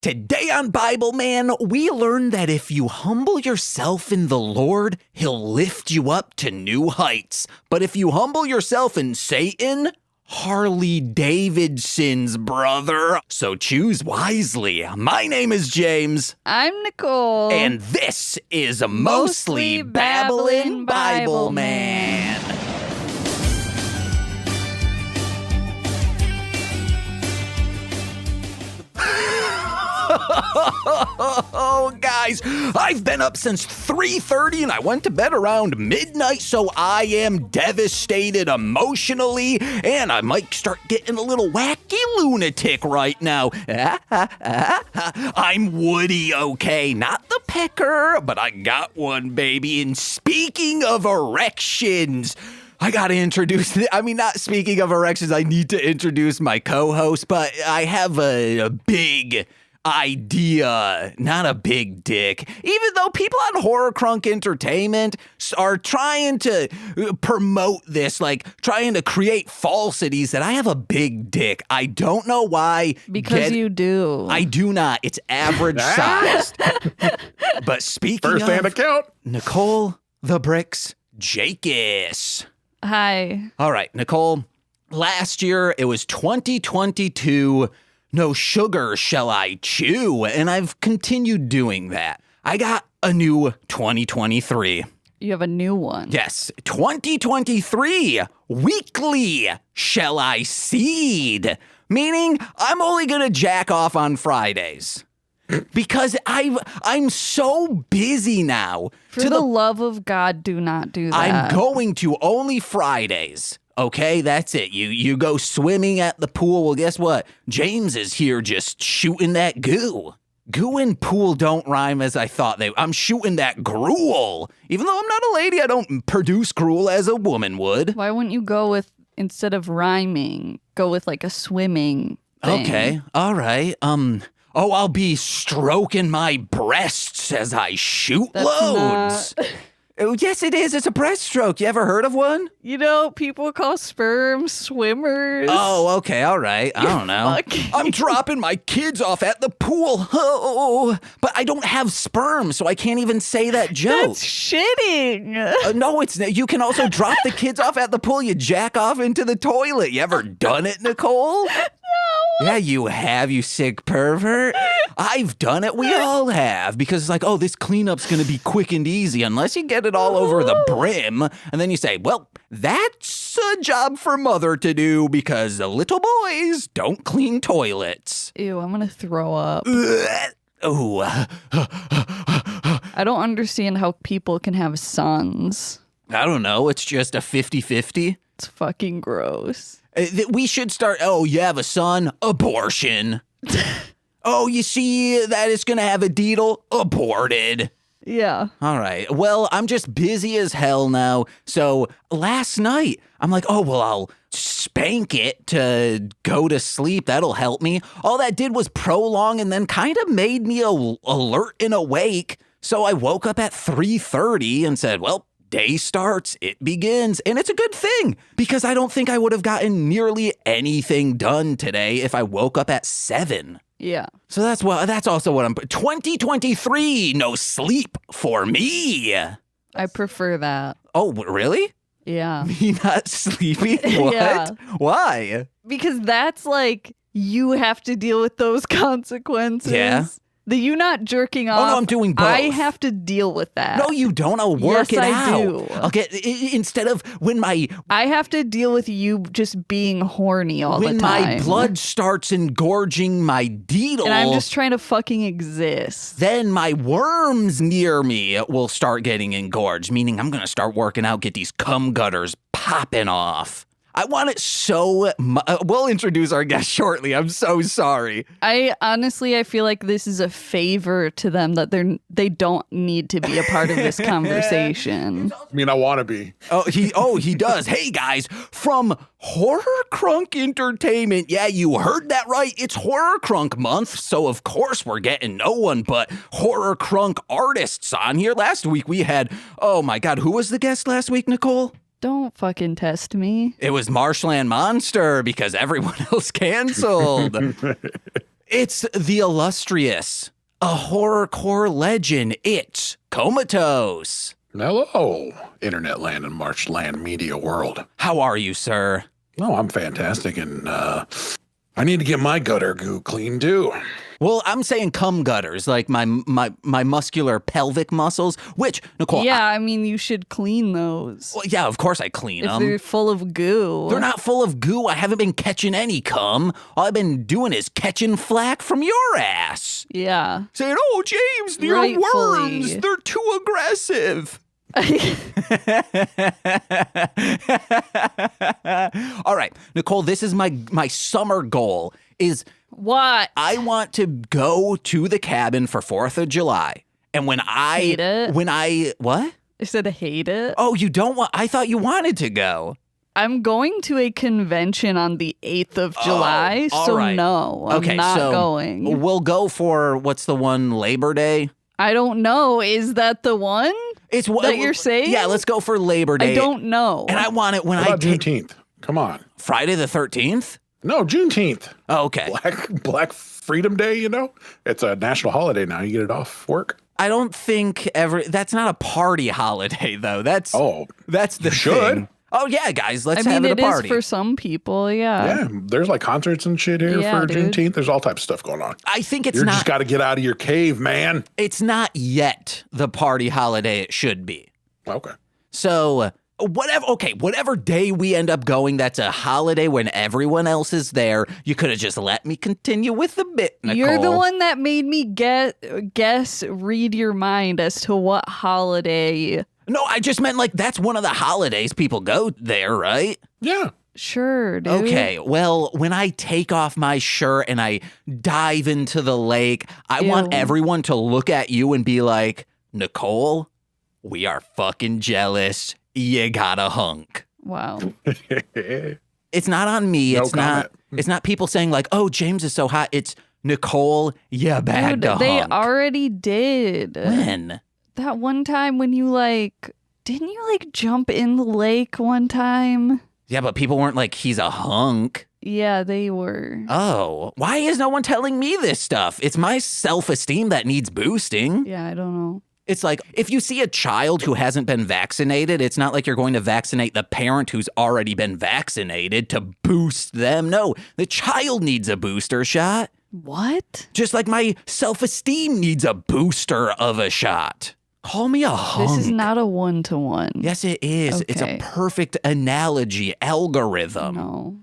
Today on Bibleman, we learn that if you humble yourself in the Lord, he'll lift you up to new heights. But if you humble yourself in Satan, Harley Davidson's brother. So choose wisely. My name is James. I'm Nicole. And this is Mostly Babblin' Bibleman. Oh, guys, I've been up since 3:30 and I went to bed around midnight, so I am devastated emotionally, and I might start getting a little wacky lunatic right now. I'm Woody, okay? Not the pecker, but I got one, baby. And speaking of erections, I gotta introduce, not speaking of erections, I need to introduce my co-host, but I have a big idea, not a big dick. Even though people on HorrorCrunk Entertainment are trying to promote this, like trying to create falsities that I have a big dick. I don't know why. Because you do. I do not. It's average sized. But speaking First-hand account, Nicole the Bricks Jakis. Hi. All right, Nicole, last year it was 2022. No sugar shall I chew, and I've continued doing that. I got a new 2023. You have a new one. Yes, 2023, weekly shall I seed, meaning I'm only gonna jack off on Fridays. Because I'm so busy now. For the love of God, do not do that. I'm going to only Fridays. Okay, that's it. You go swimming at the pool. Well, guess what? James is here just shooting that goo. Goo and pool don't rhyme as I thought they. I'm shooting that gruel. Even though I'm not a lady, I don't produce gruel as a woman would. Why wouldn't you go with, instead of rhyming, go with like a swimming thing? Okay, all right. I'll be stroking my breasts as I shoot loads. Oh, yes, it is. It's a breaststroke. You ever heard of one? You know, people call sperm swimmers. Oh, okay. All right. I don't know. I'm dropping my kids off at the pool. Oh, but I don't have sperm, so I can't even say that joke. That's shitting. No, it's you can also drop the kids off at the pool. You jack off into the toilet. You ever done it, Nicole? No. Yeah, you have, you sick pervert. I've done it. We all have. Because it's like, oh, this cleanup's going to be quick and easy unless you get it all over the brim. And then you say, well, that's a job for mother to do because the little boys don't clean toilets. Ew, I'm going to throw up. Oh. I don't understand how people can have sons. I don't know. It's just a 50-50. It's fucking gross. We should start, oh, you have a son? Abortion. Oh, you see that it's going to have a deedle? Aborted. Yeah. All right. Well, I'm just busy as hell now. So last night, I'm like, oh, well, I'll spank it to go to sleep. That'll help me. All that did was prolong and then kind of made me alert and awake. So I woke up at 3:30 and said, well, day starts, it begins, and it's a good thing because I don't think I would have gotten nearly anything done today if I woke up at 7. Yeah. So that's also what I'm 2023, no sleep for me. I prefer that. Oh, really? Yeah. Me not sleeping? What? Yeah. Why? Because that's like, you have to deal with those consequences. Yeah. The you not jerking off. Oh, no, I'm doing both. I have to deal with that. No, you don't. I'll work Yes, it I out. do. Okay, instead of when I have to deal with you just being horny all the time. When my blood starts engorging my deedle. And I'm just trying to fucking exist. Then my worms near me will start getting engorged, meaning I'm going to start working out, get these cum gutters popping off. I want it so we'll introduce our guest shortly. I'm so sorry. I feel like this is a favor to them that they don't need to be a part of this conversation. I mean, I want to be. He does. Hey guys, from HorrorCrunk Entertainment. Yeah, you heard that right. It's HorrorCrunk Month, so of course we're getting no one but HorrorCrunk artists on here. Last week we had, oh my God, who was the guest last week, Nicole? Don't fucking test me. It was Marshland Monster because everyone else canceled. It's the illustrious, a horrorcore legend. It's KOMATOSE. Hello, internet land and marshland media world. How are you, sir? Oh, I'm fantastic, and I need to get my gutter goo clean too. Well, I'm saying cum gutters, like my muscular pelvic muscles, which, Nicole... Yeah, I mean, you should clean those. Well, yeah, of course I clean If them. they're full of goo. They're not full of goo. I haven't been catching any cum. All I've been doing is catching flack from your ass. Yeah. Saying, oh, James, they're Rightfully. worms. They're too aggressive. All right, Nicole, this is my summer goal is... What? I want to go to the cabin for 4th of July. And when Hate it? What? I said hate it. Oh, you don't want, I thought you wanted to go. I'm going to a convention on the 8th of July, all so right. no, I'm not going. We'll go for, what's the one, Labor Day? I don't know. Is that the one It's what that you're saying? Yeah, let's go for Labor Day. I don't know. And I want it when What I about take Juneteenth? Come on. Friday the 13th? No, Juneteenth. Oh, okay. Black Freedom Day, you know? It's a national holiday now. You get it off work. I don't think that's not a party holiday though. That's the should. thing. Oh yeah, guys, let's I have mean, it a party. is for some people, yeah. Yeah, there's like concerts and shit here Yeah, for dude. Juneteenth. There's all types of stuff going on. I think it's You not just got to get out of your cave, man. it's not yet the party holiday it should be. Okay. So whatever day we end up going, that's a holiday when everyone else is there. You could have just let me continue with the bit, Nicole. You're the one that made me read your mind as to what holiday. No, I just meant like that's one of the holidays people go there, right? Yeah. Sure, dude. Okay, well, when I take off my shirt and I dive into the lake, I want Ew. everyone to look at you and be like, Nicole, we are fucking jealous. You got a hunk. Wow. It's not on me. No It's comment. not people saying like, oh, James is so hot. It's Nicole, you bagged Dude, a they hunk. already did. When? That one time when you didn't you jump in the lake one time? Yeah, but people weren't like, he's a hunk. Yeah, they were. Oh, why is no one telling me this stuff? It's my self-esteem that needs boosting. Yeah, I don't know. It's like, if you see a child who hasn't been vaccinated, it's not like you're going to vaccinate the parent who's already been vaccinated to boost them. No, the child needs a booster shot. What? Just like my self-esteem needs a booster of a shot. Call me a hunk. This is not a one-to-one. Yes, it is. It's a Okay. perfect analogy, algorithm. No.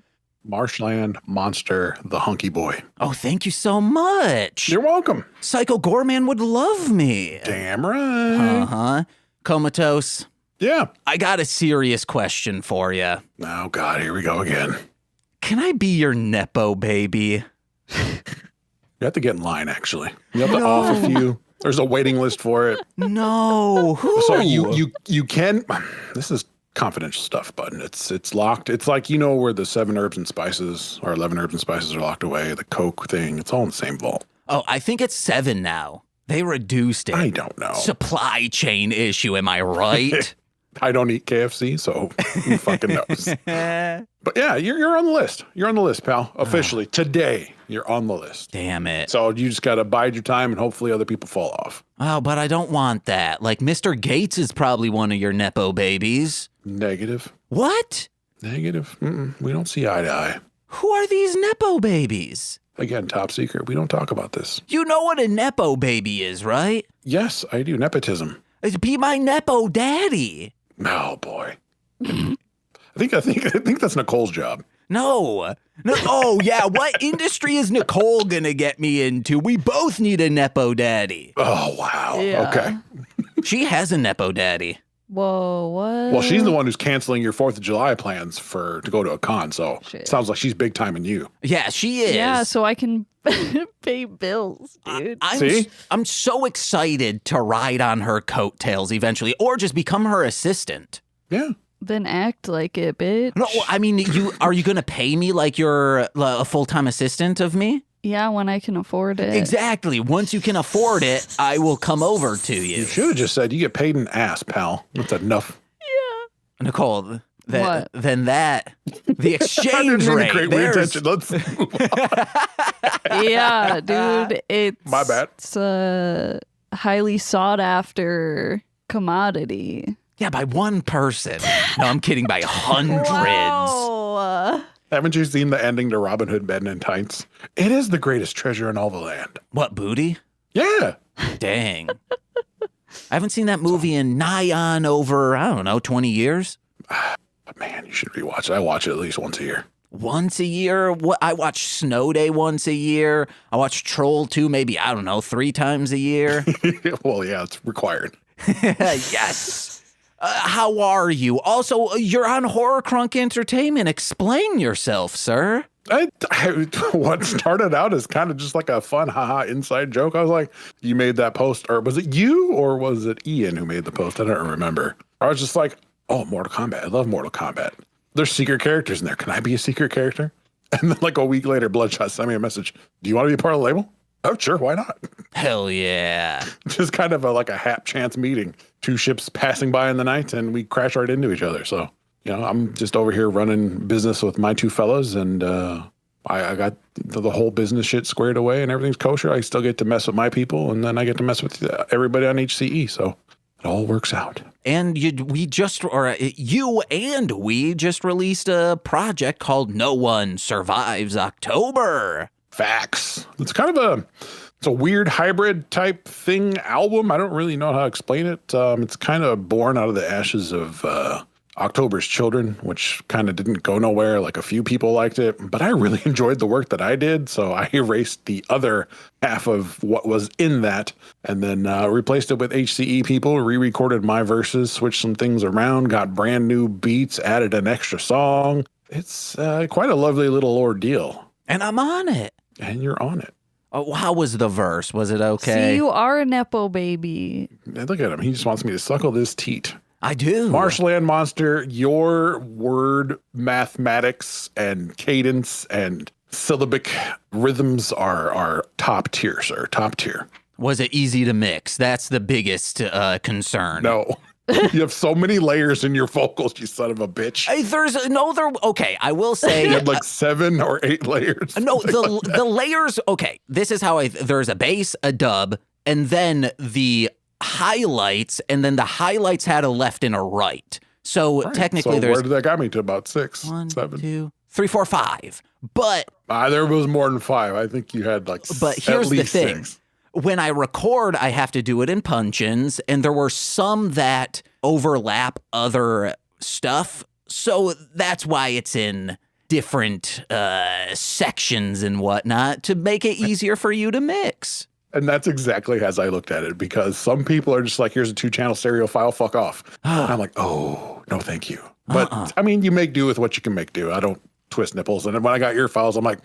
Marshland Monster, the hunky boy. Oh, thank you so much. You're welcome. Psycho Gorman would love me. Damn right. Uh-huh. Comatose, Yeah. I got a serious question for you. Oh, God, here we go again. Can I be your Nepo baby? You have to get in line, actually. You have to off a few. There's a waiting list for it. No. Who? So you can. This is confidential stuff, but it's locked. It's like, you know, where the 7 herbs and spices or 11 herbs and spices are locked away, the Coke thing. It's all in the same vault. Oh, I think it's 7 now. They reduced it. I don't know. Supply chain issue, am I right? I don't eat KFC, so who fucking knows? But yeah, you're on the list. You're on the list, pal. Officially, today, you're on the list. Damn it. So you just got to bide your time and hopefully other people fall off. Oh, but I don't want that. Like, Mr. Gates is probably one of your Nepo babies. Negative. What? Negative. We don't see eye to eye. Who are these Nepo babies? Again, top secret. We don't talk about this. You know what a Nepo baby is, right? Yes, I do. Nepotism. It's be my Nepo daddy. Oh, boy. I think that's Nicole's job. No. Oh, yeah. What industry is Nicole going to get me into? We both need a Nepo daddy. Oh, wow. Yeah. Okay. She has a Nepo daddy. Whoa, what? Well, she's the one who's canceling your 4th of July plans to go to a con. So Shit. it sounds like she's big time in you. Yeah, she is. Yeah, so I can pay bills, dude. See? I'm so excited to ride on her coattails eventually, or just become her assistant. Yeah. Then act like it, bitch. No, I mean, are you going to pay me like you're a full-time assistant of me? Yeah, when I can afford it. Exactly. Once you can afford it, I will come over to You you. should have just said you get paid in ass, pal. That's enough. Nicole, What? Then that, the I didn't exchange mean to rate. create weird There's, tension. Let's Yeah, dude, it's My bad. It's a highly sought after commodity. yeah, by one person. No, I'm kidding, by hundreds. Wow. Haven't you seen the ending to Robin Hood Men in Tights? It is the greatest treasure in all the land. What, booty? Yeah. Dang. I haven't seen that movie in nigh on over, I don't know, 20 years. But man, you should rewatch it. I watch it at least once a year. Once a year? What? I watch Snow Day once a year. I watch Troll 2 maybe, I don't know, 3 times a year. Well, yeah, it's required. Yes. How are you? Also, you're on HorrorCrunk Entertainment. Explain yourself, sir. What started out as kind of just like a fun haha inside joke. I was like, you made that post, or was it you or was it Ian who made the post? I don't remember. I was just like, oh, Mortal Kombat. I love Mortal Kombat. There's secret characters in there. Can I be a secret character? And then like a week later, Bloodshot sent me a message. Do you want to be a part of the label? Oh, sure. Why not? Hell yeah. Just kind of like a hap chance meeting. 2 ships passing by in the night and we crash right into each other. So, you know, I'm just over here running business with my 2 fellows and I got the whole business shit squared away and everything's kosher. I still get to mess with my people and then I get to mess with everybody on HCE. So it all works out. And you and we just released a project called No One Survives October. Facts. It's kind of it's a weird hybrid type thing album. I don't really know how to explain it. It's kind of born out of the ashes of October's Children, which kind of didn't go nowhere. Like a few people liked it, but I really enjoyed the work that I did. So I erased the other half of what was in that and then replaced it with HCE people, re-recorded my verses, switched some things around, got brand new beats, added an extra song. It's quite a lovely little ordeal. And I'm on it. And you're on it. Oh, how was the verse? Was it okay? See, you are a Nepo baby. Look at him. He just wants me to suckle this teat. I do. Marshland Monster, your word mathematics and cadence and syllabic rhythms are top tier, sir. Top tier. Was it easy to mix? That's the biggest concern. No. You have so many layers in your vocals, you son of a bitch. Hey, okay, I will say. You had like 7 or 8 layers. No, the layers, okay, this is how there's a bass, a dub, and then the highlights, and then the highlights had a left and a right. So Right. technically so there's where did that got me to? About 6, 1, 7. 2, 3, 4, 5. But There was more than 5. I think you had like But at here's the least thing. 6. When I record, I have to do it in punch-ins, and there were some that overlap other stuff. So that's why it's in different sections and whatnot to make it easier for you to mix. And that's exactly as I looked at it, because some people are just like, here's a 2-channel stereo file, fuck off. And I'm like, oh, no, thank you. But I mean, you make do with what you can make do. I don't twist nipples. And when I got your files, I'm like,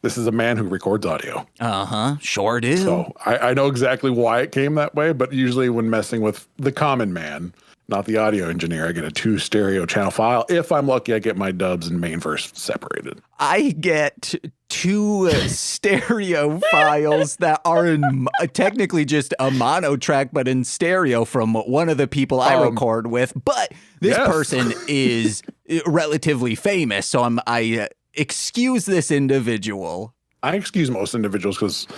this is a man who records audio. Uh-huh, sure do. So I know exactly why it came that way, but usually when messing with the common man, not the audio engineer, I get a 2 stereo channel file. If I'm lucky, I get my dubs and main verse separated. I get 2 stereo files that are in technically just a mono track, but in stereo from one of the people I record with. But this person is relatively famous, so I excuse this individual. I excuse most individuals because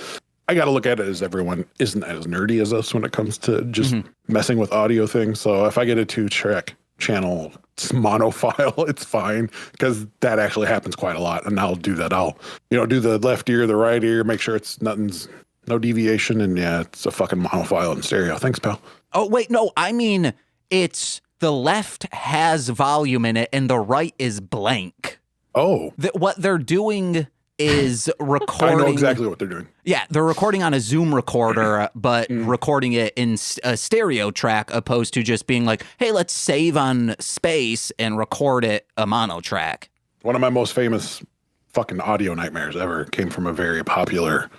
I got to look at it as everyone isn't as nerdy as us when it comes to just messing with audio things. So if I get a 2-track channel mono file, it's fine, because that actually happens quite a lot. And I'll do that. I'll, do the left ear, the right ear, make sure it's no deviation. And yeah, it's a fucking mono file in stereo. Thanks, pal. Oh, wait, no, I mean, it's the left has volume in it and the right is blank. Oh. What they're doing is recording. I know exactly what they're doing. Yeah, they're recording on a Zoom recorder, but recording it in a stereo track, opposed to just being like, hey, let's save on space and record it a mono track. One of my most famous fucking audio nightmares ever came from a very popular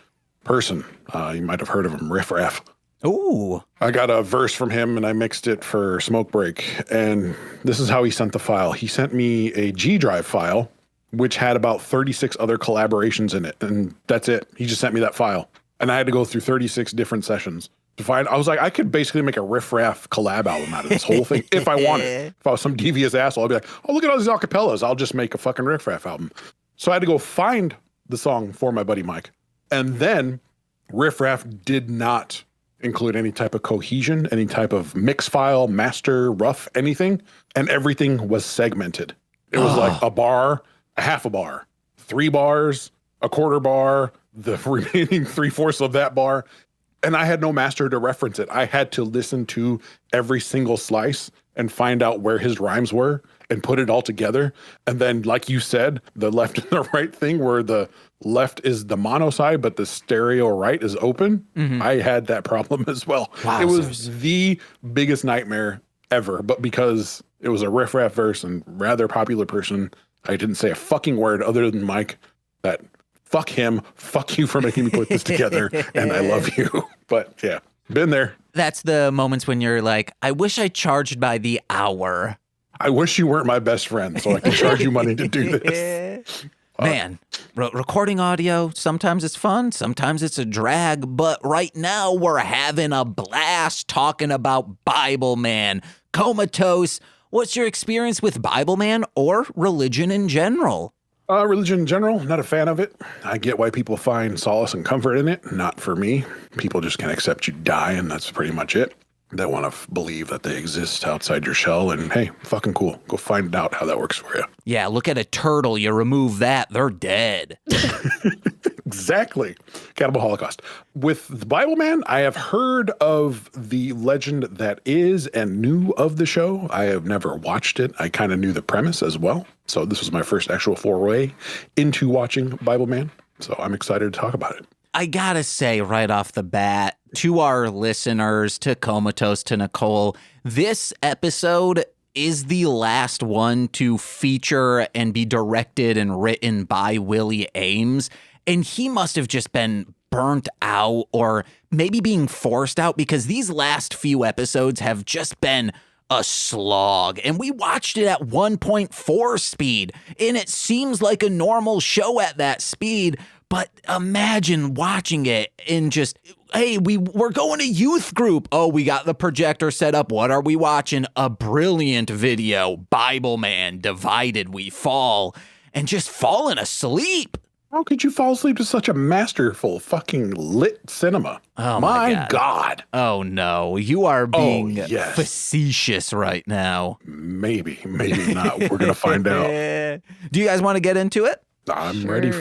person. You might have heard of him, Riff Raff. Ooh. I got a verse from him and I mixed it for Smoke Break. And this is how he sent the file. He sent me a G drive file, which had about 36 other collaborations in it. And that's it. He just sent me that file. And I had to go through 36 different sessions to find. I was like, I could basically make a riff-raff collab album out of this whole thing if I wanted. If I was some devious asshole, I'd be like, oh, look at all these acapellas. I'll just make a fucking riff-raff album. So I had to go find the song for my buddy Mike. And then Riff Raff did not include any type of cohesion, any type of mix file, master, rough, anything. And everything was segmented. It was like a bar, a half a bar, 3 bars, a quarter bar, the remaining 3/4 of that bar. And I had no master to reference it. I had to listen to every single slice and find out where his rhymes were and put it all together. And then, like you said, the left and the right thing, where the left is the mono side, but the stereo right is open. I had that problem as well. Wow, it was the biggest nightmare ever. But because it was a riff-raff verse and rather popular person, I didn't say a fucking word other than Mike that fuck him, fuck you for making me put this together, and I love you. But yeah, been there. That's the moments when you're like, I wish I charged by the hour. I wish you weren't my best friend so I can charge you money to do this. Man, recording audio, sometimes it's fun, sometimes it's a drag, but right now we're having a blast talking about Bibleman. Komatoes, what's your experience with Bibleman or religion in general? Religion in general, not a fan of it. I get why people find solace and comfort in it. Not for me. People just can't accept you die, and that's pretty much it. They want to believe that they exist outside your shell, and hey, fucking cool. Go find out how that works for you. Yeah, look at a turtle. You remove that, they're dead. Exactly. Cannibal Holocaust. With the Bibleman, I have heard of the legend that is and knew of the show. I have never watched it. I kind of knew the premise as well. So this was my first actual foray into watching Bibleman. So I'm excited to talk about it. I gotta say right off the bat, to our listeners, to Komatose, to Nicole, this episode is the last one to feature and be directed and written by Willie Ames. And he must have just been burnt out or maybe being forced out because these last few episodes have just been a slog. And we watched it at 1.4 speed, and it seems like a normal show at that speed. But imagine watching it in just, hey, we're going to youth group. Oh, we got the projector set up. What are we watching? A brilliant video, Bibleman, Divided We Fall, and just falling asleep. How could you fall asleep to such a masterful fucking lit cinema? Oh my God. Oh no, you are being facetious right now. Maybe not. We're going to find out. Do you guys want to get into it? I'm ready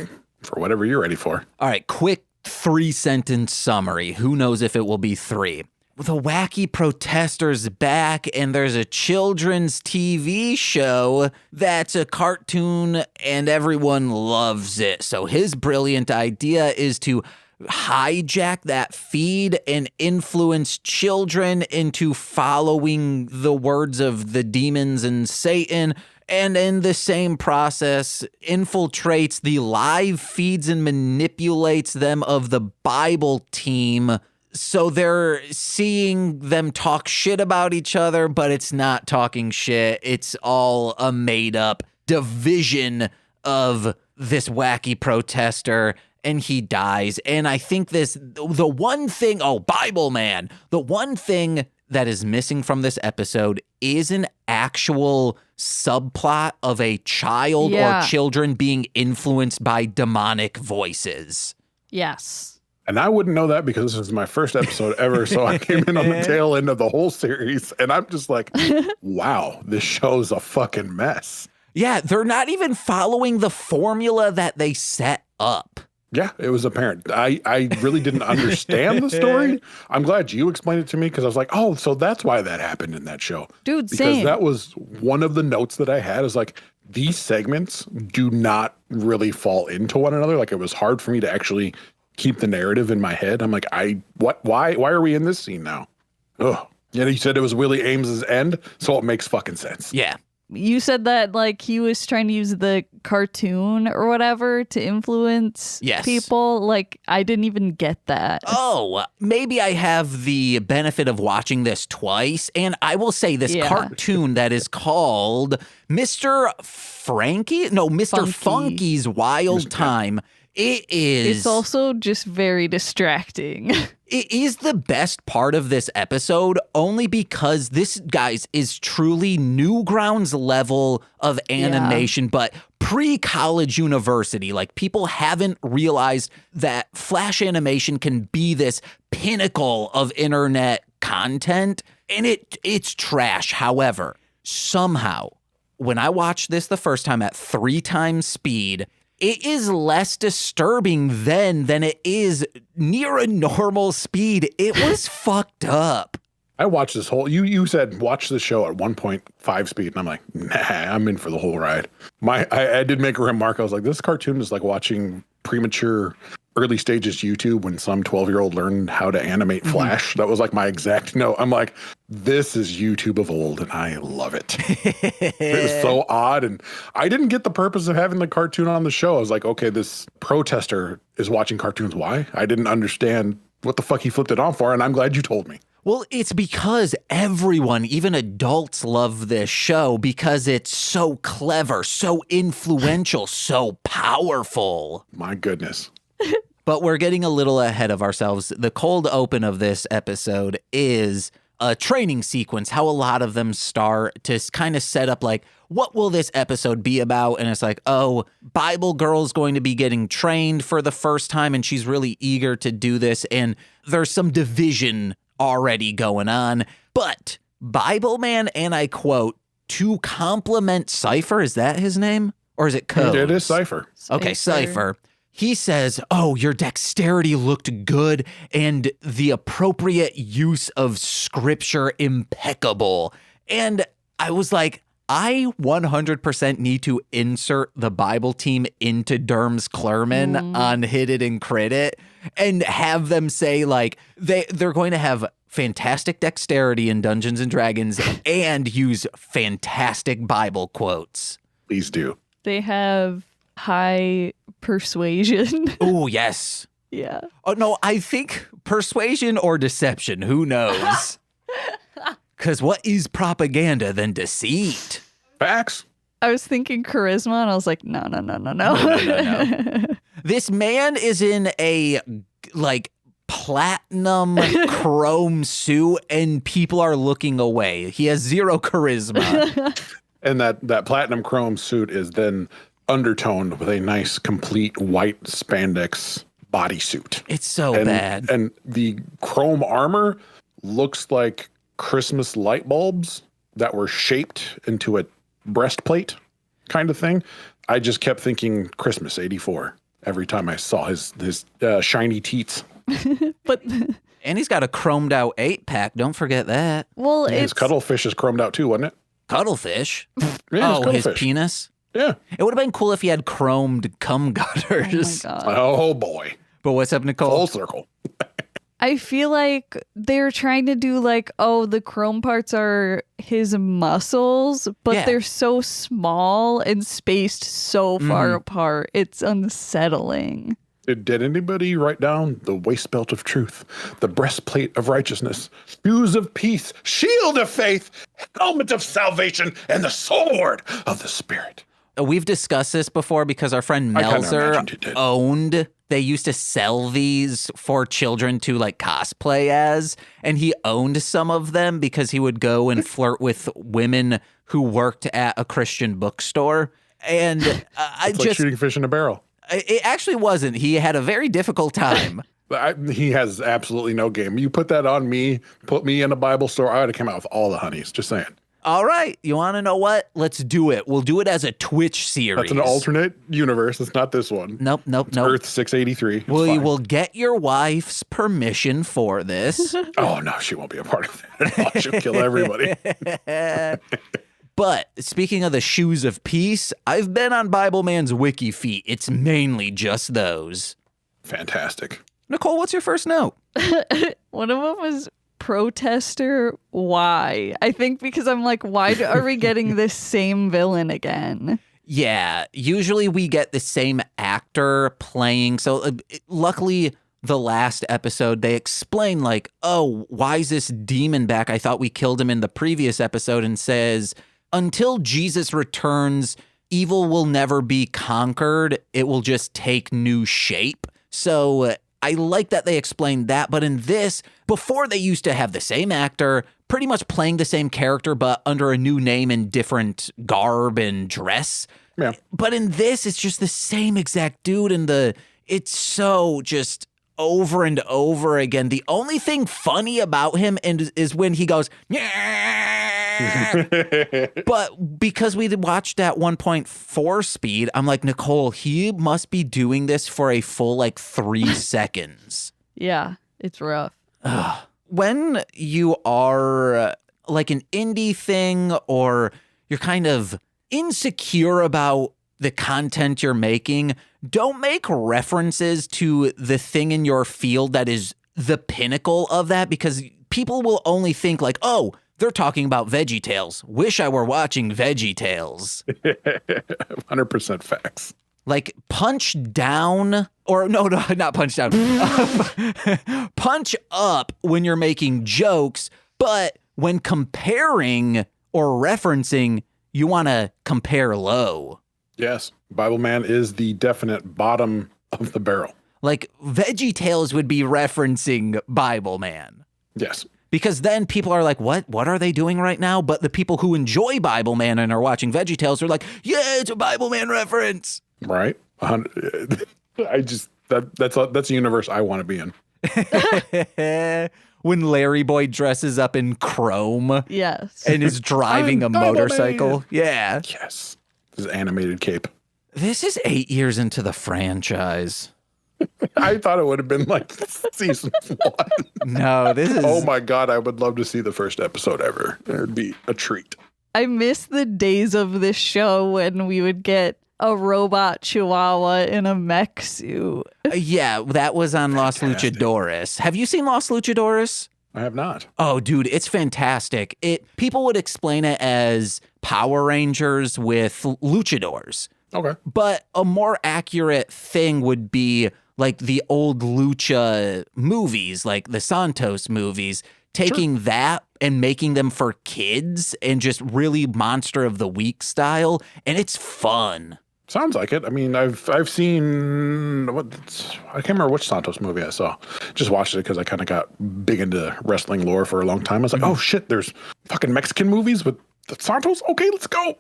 for whatever you're ready for. All right, quick 3-sentence summary. Who knows if it will be 3. The wacky protester's back, and there's a children's TV show that's a cartoon, and everyone loves it. So his brilliant idea is to hijack that feed and influence children into following the words of the demons and Satan, and in the same process infiltrates the live feeds and manipulates them of the Bible team. So they're seeing them talk shit about each other, but it's not talking shit. It's all a made up division of this wacky protester, and he dies. And I think the one thing, Bibleman, the one thing that is missing from this episode is an actual subplot of a child or children being influenced by demonic voices. Yes. And I wouldn't know that because this is my first episode ever. So I came in on the tail end of the whole series, and I'm just like, wow, this show's a fucking mess. Yeah, they're not even following the formula that they set up. Yeah, it was apparent. I really didn't understand the story. I'm glad you explained it to me because I was like, oh, so that's why that happened in that show. Dude, because same. That was one of the notes that I had is like, these segments do not really fall into one another. Like, it was hard for me to actually keep the narrative in my head. I'm like, why are we in this scene now? Ugh. Yeah, you said it was Willie Ames's end, so it makes fucking sense. Yeah. You said that like he was trying to use the cartoon or whatever to influence people. Like, I didn't even get that. Oh, maybe I have the benefit of watching this twice. And I will say this cartoon that is called Mr. Funky's Wild Time It is. It's also just very distracting. It is the best part of this episode only because this, guys, is truly Newgrounds level of animation, but pre-college university. Like, people haven't realized that Flash animation can be this pinnacle of internet content, and it's trash. However, somehow, when I watched this the first time at 3 times speed, it is less disturbing then than it is near a normal speed. It was fucked up. I watched this whole, you said watch the show at 1.5 speed, and I'm like, nah, I'm in for the whole ride. I did make a remark. I was like, this cartoon is like watching premature early stages YouTube when some 12-year-old learned how to animate Flash. That was like my exact note. I'm like, this is YouTube of old, and I love it. It was so odd, and I didn't get the purpose of having the cartoon on the show. I was like, okay, this protester is watching cartoons. Why? I didn't understand what the fuck he flipped it on for, and I'm glad you told me. Well, it's because everyone, even adults, love this show because it's so clever, so influential, so powerful. My goodness. But we're getting a little ahead of ourselves. The cold open of this episode is a training sequence, how a lot of them start to kind of set up like, what will this episode be about? And it's like, oh, Bible girl's going to be getting trained for the first time, and she's really eager to do this. And there's some division already going on. But Bibleman, and I quote, to compliment Cypher, is that his name? Or is it Code? It is Cypher. Okay, Cypher. He says, oh, your dexterity looked good and the appropriate use of scripture impeccable. And I was like, I 100% need to insert the Bible team into Derm's Clerman on Hit It and Crit It and have them say, like, they're going to have fantastic dexterity in Dungeons and Dragons and use fantastic Bible quotes. Please do. They have high persuasion. Oh, yes. Yeah. Oh, no, I think persuasion or deception. Who knows? Because what is propaganda than deceit? Facts. I was thinking charisma, and I was like, no. No. This man is in a, like, platinum chrome suit, and people are looking away. He has zero charisma. And that platinum chrome suit is then undertoned with a nice, complete white spandex bodysuit. It's so bad. And the chrome armor looks like Christmas light bulbs that were shaped into a breastplate kind of thing. I just kept thinking Christmas '84 every time I saw his shiny teats. But and he's got a chromed out 8-pack. Don't forget that. Well, yeah, his cuttlefish is chromed out too, wasn't it? Cuttlefish? Yeah, his penis? Yeah. It would have been cool if he had chromed cum gutters. oh my God. Oh boy. But what's up, Nicole? Full circle. I feel like they're trying to do like, oh, the chrome parts are his muscles, but they're so small and spaced so far apart. It's unsettling. Did anybody write down the waist belt of truth, the breastplate of righteousness, shoes of peace, shield of faith, helmet of salvation, and the sword of the Spirit? We've discussed this before because our friend Melzer owned, they used to sell these for children to like cosplay as, and he owned some of them because he would go and flirt with women who worked at a Christian bookstore. And it's like shooting fish in a barrel. It actually wasn't. He had a very difficult time. He has absolutely no game. You put that on me, put me in a Bible store, I would have come out with all the honeys. Just saying. All right. You want to know what? Let's do it. We'll do it as a Twitch series. That's an alternate universe. It's not this one. Nope. Earth 683. We will get your wife's permission for this. Oh, no, she won't be a part of that at all. She'll kill everybody. But speaking of the shoes of peace, I've been on Bibleman's wiki feet. It's mainly just those. Fantastic. Nicole, what's your first note? One of them was protester. Why? I think because I'm like, why are we getting this same villain again? Yeah, usually we get the same actor playing. So luckily, the last episode, they explain like, oh, why is this demon back? I thought we killed him in the previous episode, and says, until Jesus returns, evil will never be conquered. It will just take new shape. So I like that they explained that. But in this, before they used to have the same actor pretty much playing the same character, but under a new name and different garb and dress. Yeah. But in this, it's just the same exact dude. And it's so just over and over again. The only thing funny about him is when he goes, but because we watched at 1.4 speed, I'm like, Nicole, he must be doing this for a full 3 seconds. Yeah, it's rough. When you are like an indie thing, or you're kind of insecure about the content you're making, don't make references to the thing in your field that is the pinnacle of that, because people will only think like, oh, they're talking about VeggieTales. Wish I were watching VeggieTales. 100% facts. Like punch down, or no, not punch down. Punch up when you're making jokes, but when comparing or referencing, you want to compare low. Yes, Bibleman is the definite bottom of the barrel. Like VeggieTales would be referencing Bibleman. Yes. Because then people are like, what are they doing right now? But the people who enjoy Bibleman and are watching VeggieTales are like, yeah, it's a Bibleman reference. Right. That's a universe I want to be in. When Larry Boy dresses up in chrome. Yes. And is driving a motorcycle. Yeah. Yes. This animated cape. This is 8 years into the franchise. I thought it would have been like season 1. No, this is... Oh my God, I would love to see the first episode ever. It would be a treat. I miss the days of this show when we would get a robot chihuahua in a mech suit. Yeah, that was on Fantastic. Los Luchadores. Have you seen Los Luchadores? I have not. Oh, dude, it's fantastic. People would explain it as Power Rangers with luchadors. Okay. But a more accurate thing would be like the old lucha movies, like the Santos movies, taking that and making them for kids and just really Monster of the Week style. And it's fun. Sounds like it. I mean, I've seen I can't remember which Santos movie I saw. Just watched it because I kind of got big into wrestling lore for a long time. I was like, oh shit, there's fucking Mexican movies with the Santos. Okay, let's go.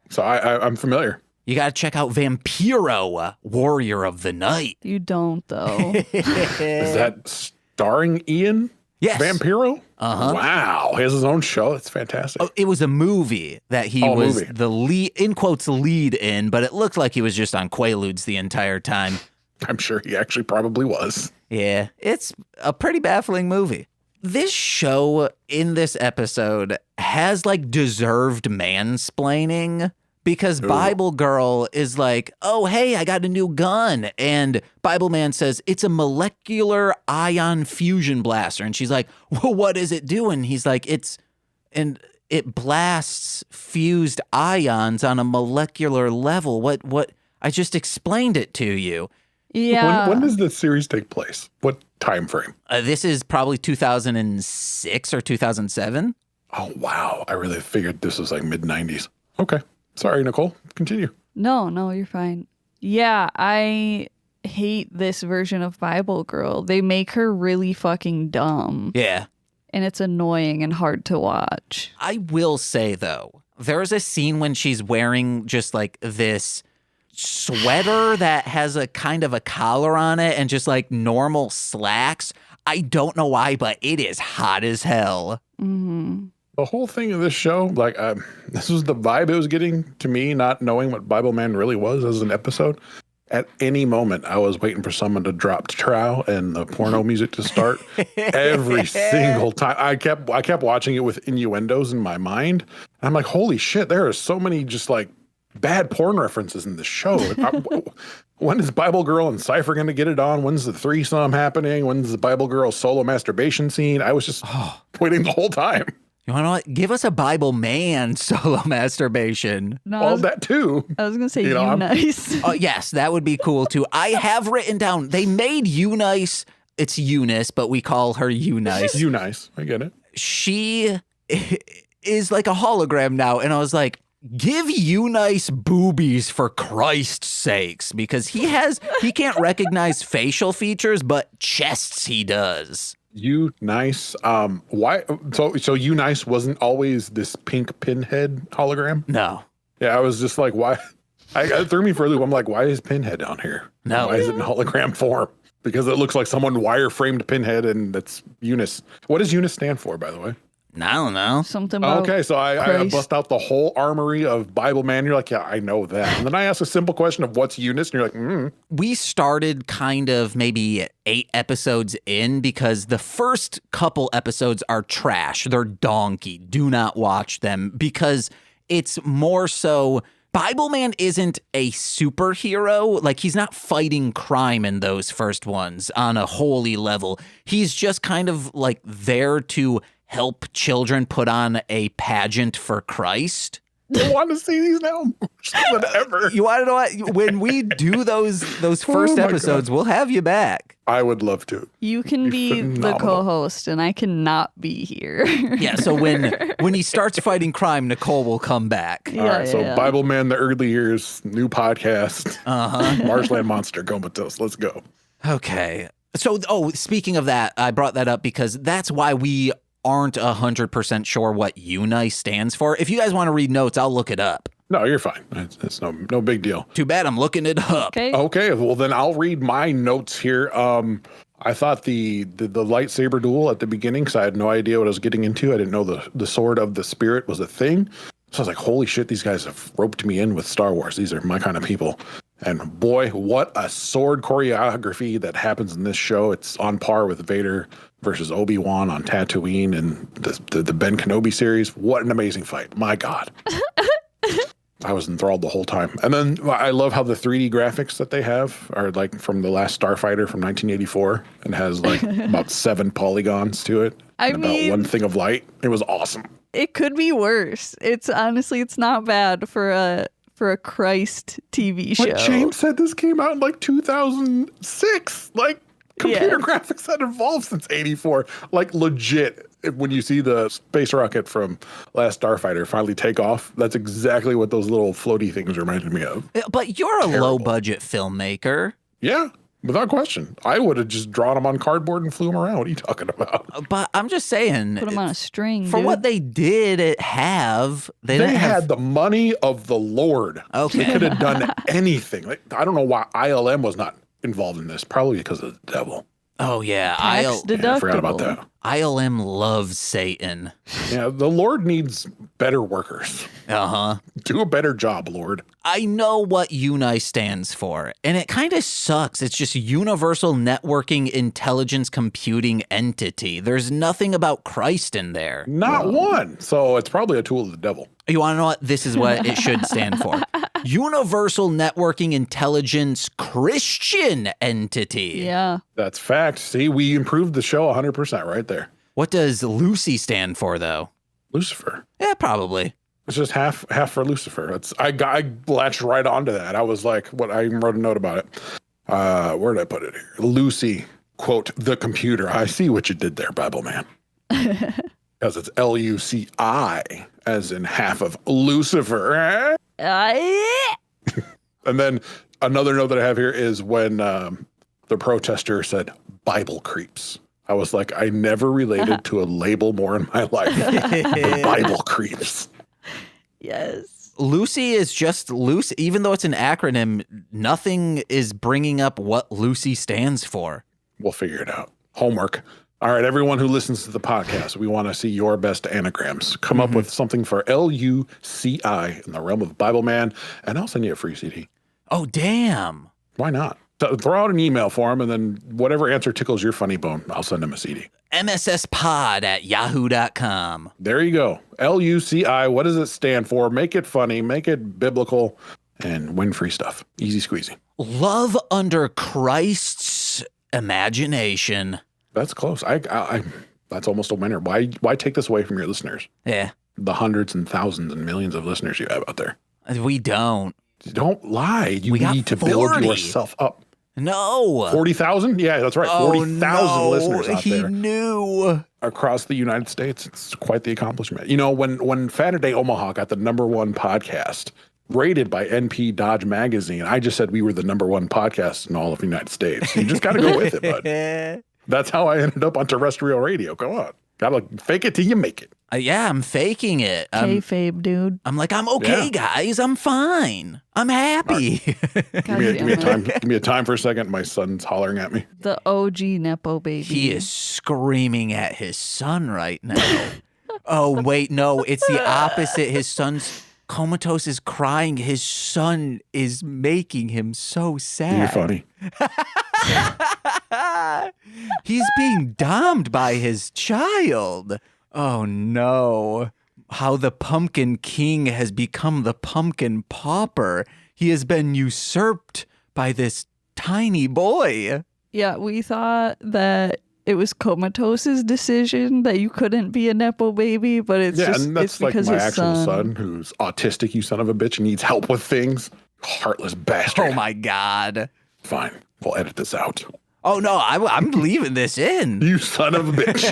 So I'm familiar. You got to check out Vampiro, Warrior of the Night. You don't, though. Is that starring Ian? Yes. Vampiro? Uh-huh. Wow. He has his own show. That's fantastic. Oh, it was a movie that he was movie. the lead, in quotes, lead in, but it looked like he was just on Quaaludes the entire time. I'm sure he actually probably was. Yeah, it's a pretty baffling movie. This show in this episode has like deserved mansplaining. Because Bible Girl is like, oh, hey, I got a new gun. And Bibleman says, it's a molecular ion fusion blaster. And she's like, well, what is it doing? He's like, it blasts fused ions on a molecular level. What? I just explained it to you. Yeah. When does this series take place? What time frame? This is probably 2006 or 2007. Oh, wow. I really figured this was like mid-90s. Okay. Sorry, Nicole. Continue. No, you're fine. Yeah, I hate this version of Bible Girl. They make her really fucking dumb. Yeah. And it's annoying and hard to watch. I will say, though, there's a scene when she's wearing just like this sweater that has a kind of a collar on it and just like normal slacks. I don't know why, but it is hot as hell. Mm-hmm. The whole thing of this show, like, this was the vibe it was getting to me, not knowing what Bibleman really was as an episode. At any moment, I was waiting for someone to drop trow and the porno music to start. Every single time, I kept watching it with innuendos in my mind. I'm like, holy shit, there are so many just like bad porn references in this show. When is Bible Girl and Cypher going to get it on? When's the threesome happening? When's the Bible Girl solo masturbation scene? I was just waiting the whole time. You know what? Give us a Bibleman solo masturbation. No, That too. I was going to say You know, nice. Oh, yes, that would be cool too. I have written down, they made Eunice, it's Eunice, but we call her Eunice. You nice. I get it. She is like a hologram now. And I was like, Give Eunice boobies for Christ's sakes, because he can't recognize facial features, but chests he does. Eunice, why? So Eunice wasn't always this pink pinhead hologram? No. Yeah, I was just like, why? It threw me for a loop. I'm like, why is Pinhead down here? No. Why is it in hologram form? Because it looks like someone wireframed Pinhead, and that's Eunice. What does Eunice stand for, by the way? I don't know. Something about Okay, so I Christ. bust out the whole armory of Bibleman. You're like, yeah, I know that. And then I ask a simple question of what's Eunice, and you're like, We started kind of maybe 8 episodes in because the first couple episodes are trash. They're donkey. Do not watch them because it's more so Bibleman isn't a superhero. Like, he's not fighting crime in those first ones on a holy level. He's just kind of like there to help children put on a pageant for Christ. I want to see these now more than ever. You want to know what? When we do those first my episodes, God. we'll have you back. I would love to. You can be the phenomenal. co-host, and I cannot be here. Yeah, so when he starts fighting crime, Nicole will come back. Yeah, All right, so yeah. Bibleman, the early years, new podcast. Uh-huh. Marshland Monster, KOMATOSE. Let's go. Okay. So, speaking of that, I brought that up because that's why we aren't 100% sure what Eunice stands for. If you guys want to read notes, I'll look it up. No, you're fine. It's no big deal. Too bad I'm looking it up. Okay. Okay, well then I'll read my notes here. I thought the lightsaber duel at the beginning, because I had no idea what I was getting into. I didn't know the sword of the spirit was a thing. So I was like, holy shit, these guys have roped me in with Star Wars. These are my kind of people. And boy, what a sword choreography that happens in this show. It's on par with Vader versus Obi-Wan on Tatooine and the Ben Kenobi series. What an amazing fight. My God. I was enthralled the whole time. And then I love how the 3D graphics that they have are like from the last Starfighter from 1984 and has like about 7 polygons to it. I and mean- about 1 thing of light. It was awesome. It could be worse. It's honestly, it's not bad for a Christ TV show. But James said this came out in like 2006. Like computer Yeah. graphics had evolved since 84. Like legit. When you see the space rocket from last Starfighter finally take off, that's exactly what those little floaty things reminded me of. But you're a Terrible. low-budget filmmaker. Yeah, without question. I would have just drawn them on cardboard and flew them around. What are you talking about? But I'm just saying, Put them on a string. for dude. what they did have, they They didn't have... had the money of the Lord. Okay. They could have done anything. Like, I don't know why ILM was not involved in this. Probably because of the devil. Oh, yeah. Tax Yeah, I forgot about deductible. that. ILM loves Satan. Yeah, the Lord needs better workers. Uh-huh. Do a better job, Lord. I know what UNI stands for, and it kind of sucks. It's just Universal Networking Intelligence Computing Entity. There's nothing about Christ in there. Not one. So it's probably a tool of the devil. You want to know what? This is what it should stand for. Universal Networking Intelligence Christian Entity. Yeah. That's fact. See, we improved the show 100% right there. What does Lucy stand for, though? Lucifer. Yeah, probably. It's just half for Lucifer. I latched right onto that. I was like, I even wrote a note about it. Where did I put it here? Lucy, quote, the computer. I see what you did there, Bibleman. Because it's Luci, as in half of Lucifer. And then another note that I have here is when the protester said Bible creeps. I was like, I never related to a label more in my life. The Bible creeps. Yes. Lucy is just Lucy. Even though it's an acronym, nothing is bringing up what Lucy stands for. We'll figure it out. Homework. All right, everyone who listens to the podcast, we want to see your best anagrams. Come up with something for Luci in the realm of Bibleman, and I'll send you a free CD. Oh, damn. Why not? Throw out an email for him, and then whatever answer tickles your funny bone, I'll send him a CD. MSSpod@yahoo.com. There you go. Luci. What does it stand for? Make it funny, make it biblical, and win free stuff. Easy squeezy. Love under Christ's imagination. That's close. That's almost a winner. Why take this away from your listeners? Yeah, The hundreds and thousands and millions of listeners you have out there. we don't. Don't lie. You We got need to build 40. yourself up. No. 40,000? Yeah, that's right. 40,000 listeners out he there knew. across the United States. It's quite the accomplishment. You know, when Saturday Omaha got the #1 podcast rated by NP Dodge Magazine, I just said we were the #1 podcast in all of the United States. You just got to go with it, bud. That's how I ended up on terrestrial radio. Come on. Got to fake it till you make it. Yeah, I'm faking it. Kayfabe, dude. I'm like, I'm okay, guys. I'm fine. I'm happy. Give me a time for a second. My son's hollering at me. The OG Nepo baby. He is screaming at his son right now. Oh, wait, no, it's the opposite. His son's Komtose is crying. His son is making him so sad. You're funny. He's being domed by his child. Oh, no. How the Pumpkin King has become the Pumpkin Pauper. He has been usurped by this tiny boy. Yeah, we thought that it was Komatose's decision that you couldn't be a Nepo baby, but it's and that's it's because my his actual son. son who's autistic, you son of a bitch, needs help with things. Heartless bastard. Oh, my God. Fine. We'll edit this out. Oh, no, I'm leaving this in. You son of a bitch.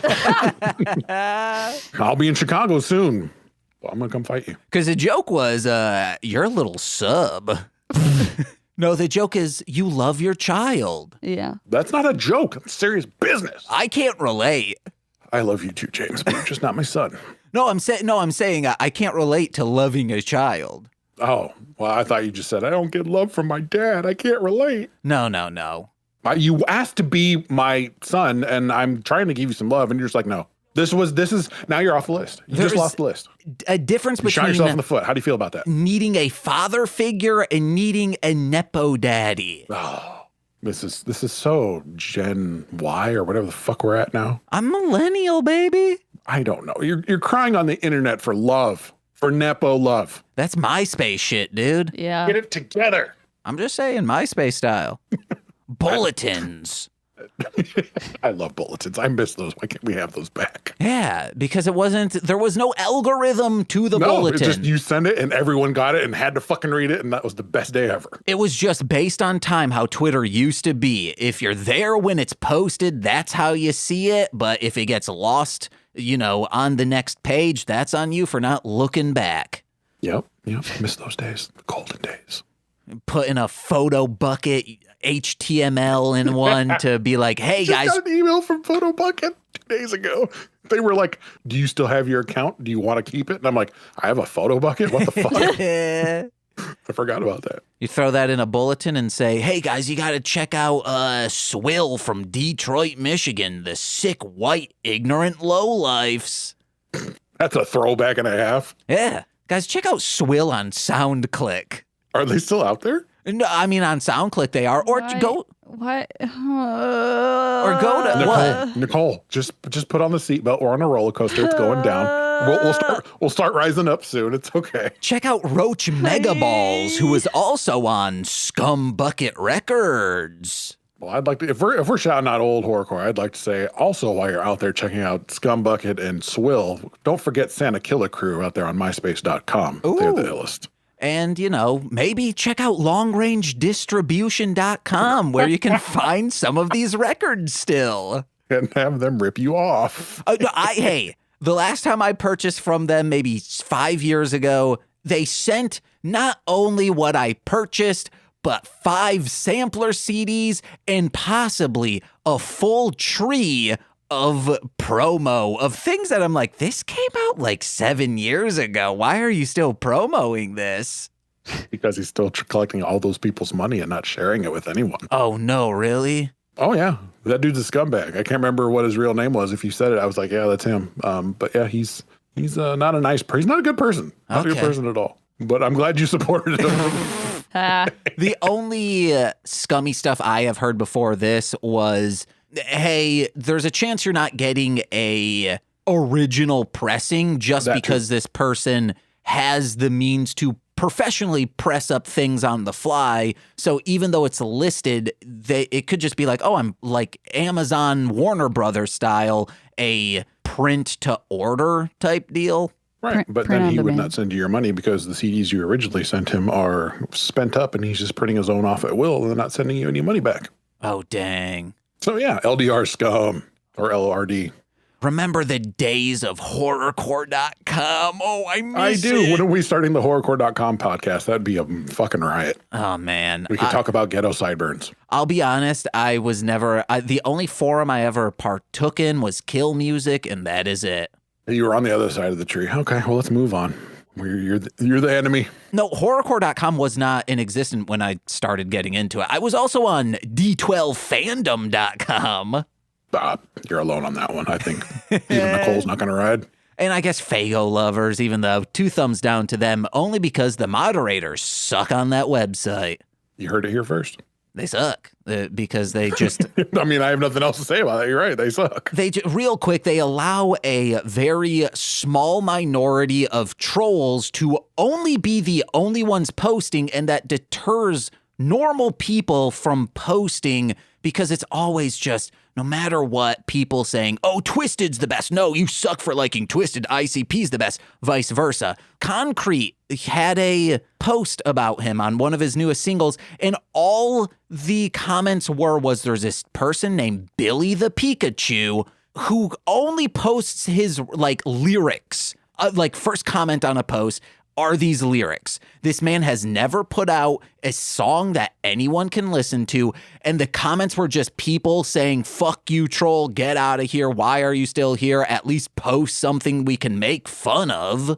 I'll be in Chicago soon. Well, I'm going to come fight you. Because the joke was, you're a little sub. No, the joke is you love your child. Yeah. That's not a joke. That's serious business. I can't relate. I love you too, James, but you're just not my son. No, I'm saying I can't relate to loving a child. Oh, well, I thought you just said, I don't get love from my dad. I can't relate. No. You asked to be my son, and I'm trying to give you some love, and you're just like, no. This is, now you're off the list. You just lost the list. A difference You shot between yourself in the foot. How do you feel about that? needing a father figure and needing a Nepo daddy. Oh, this is so Gen Y or whatever the fuck we're at now. I'm millennial, baby. I don't know. You're crying on the internet for love, for Nepo love. That's MySpace shit, dude. Yeah. Get it together. I'm just saying MySpace style. Bulletins. I love bulletins. I miss those. Why can't we have those back? Yeah, because there was no algorithm to the bulletin. It's just you send it and everyone got it and had to fucking read it, and that was the best day ever. It was just based on time, how Twitter used to be. If you're there when it's posted, that's how you see it. But if it gets lost, on the next page, that's on you for not looking back. Yep. Miss those days, the golden days. Putting a photo bucket HTML in one to be like, hey, guys. I got an email from Photo Bucket 2 days ago. They were like, do you still have your account? Do you want to keep it? And I'm like, I have a Photo Bucket? What the fuck? I forgot about that. You throw that in a bulletin and say, hey, guys, you got to check out Swill from Detroit, Michigan, the sick, white, ignorant lowlifes. That's a throwback and a half. Yeah. Guys, check out Swill on SoundClick. Are they still out there? No, I mean, on SoundClick they are. Or go. What? Or go to what? Nicole, just put on the seatbelt. We're on a roller coaster. It's going down. We'll start rising up soon. It's okay. Check out Roach Megaballs, who is also on Scum Bucket Records. Well, I'd like to, if we're shouting out old horrorcore, I'd like to say also while you're out there checking out Scumbucket and Swill, don't forget Santa Killer Crew out there on MySpace.com. They're the illest. And, maybe check out longrangedistribution.com where you can find some of these records still. And have them rip you off. Hey, the last time I purchased from them, maybe 5 years ago, they sent not only what I purchased, but 5 sampler CDs and possibly a full tree of promo of things that I'm like, this came out like 7 years ago. Why are you still promoting this? Because he's still collecting all those people's money and not sharing it with anyone. Oh, no, really? Oh, yeah. That dude's a scumbag. I can't remember what his real name was. If you said it, I was like, yeah, that's him. But yeah, he's not a nice person. He's not a good person. Not a good person at all. But I'm glad you supported him. The only scummy stuff I have heard before this was, hey, there's a chance you're not getting a original pressing just because this person has the means to professionally press up things on the fly. So even though it's listed, it could just be like, oh, I'm like Amazon Warner Brothers style, a print to order type deal. Right. But then he would not send you your money because the CDs you originally sent him are spent up and he's just printing his own off at will and not sending you any money back. Oh, dang. So, yeah, LDR scum or LORD. Remember the days of horrorcore.com? Oh, I miss I do. it. When are we starting the horrorcore.com podcast? That'd be a fucking riot. Oh, man. We could talk about ghetto sideburns. I'll be honest. I was never, the only forum I ever partook in was Kill Music, and that is it. You were on the other side of the tree. Okay, well, let's move on. You're the enemy. No, horrorcore.com was not in existence when I started getting into it. I was also on d12fandom.com. You're alone on that one, I think. Even Nicole's not going to ride. And I guess Fago lovers, even though 2 thumbs down to them, only because the moderators suck on that website. You heard it here first. They suck because they just... I mean, I have nothing else to say about that. You're right. They suck. Real quick, they allow a very small minority of trolls to only be the only ones posting, and that deters normal people from posting because it's always just, no matter what, people saying, oh, Twisted's the best. No, you suck for liking Twisted. ICP's the best. Vice versa. Concrete had a post about him on one of his newest singles, and all the comments was there's this person named Billy the Pikachu who only posts his, lyrics. First comment on a post are these lyrics. This man has never put out a song that anyone can listen to, and the comments were just people saying, fuck you, troll, get out of here, why are you still here, at least post something we can make fun of.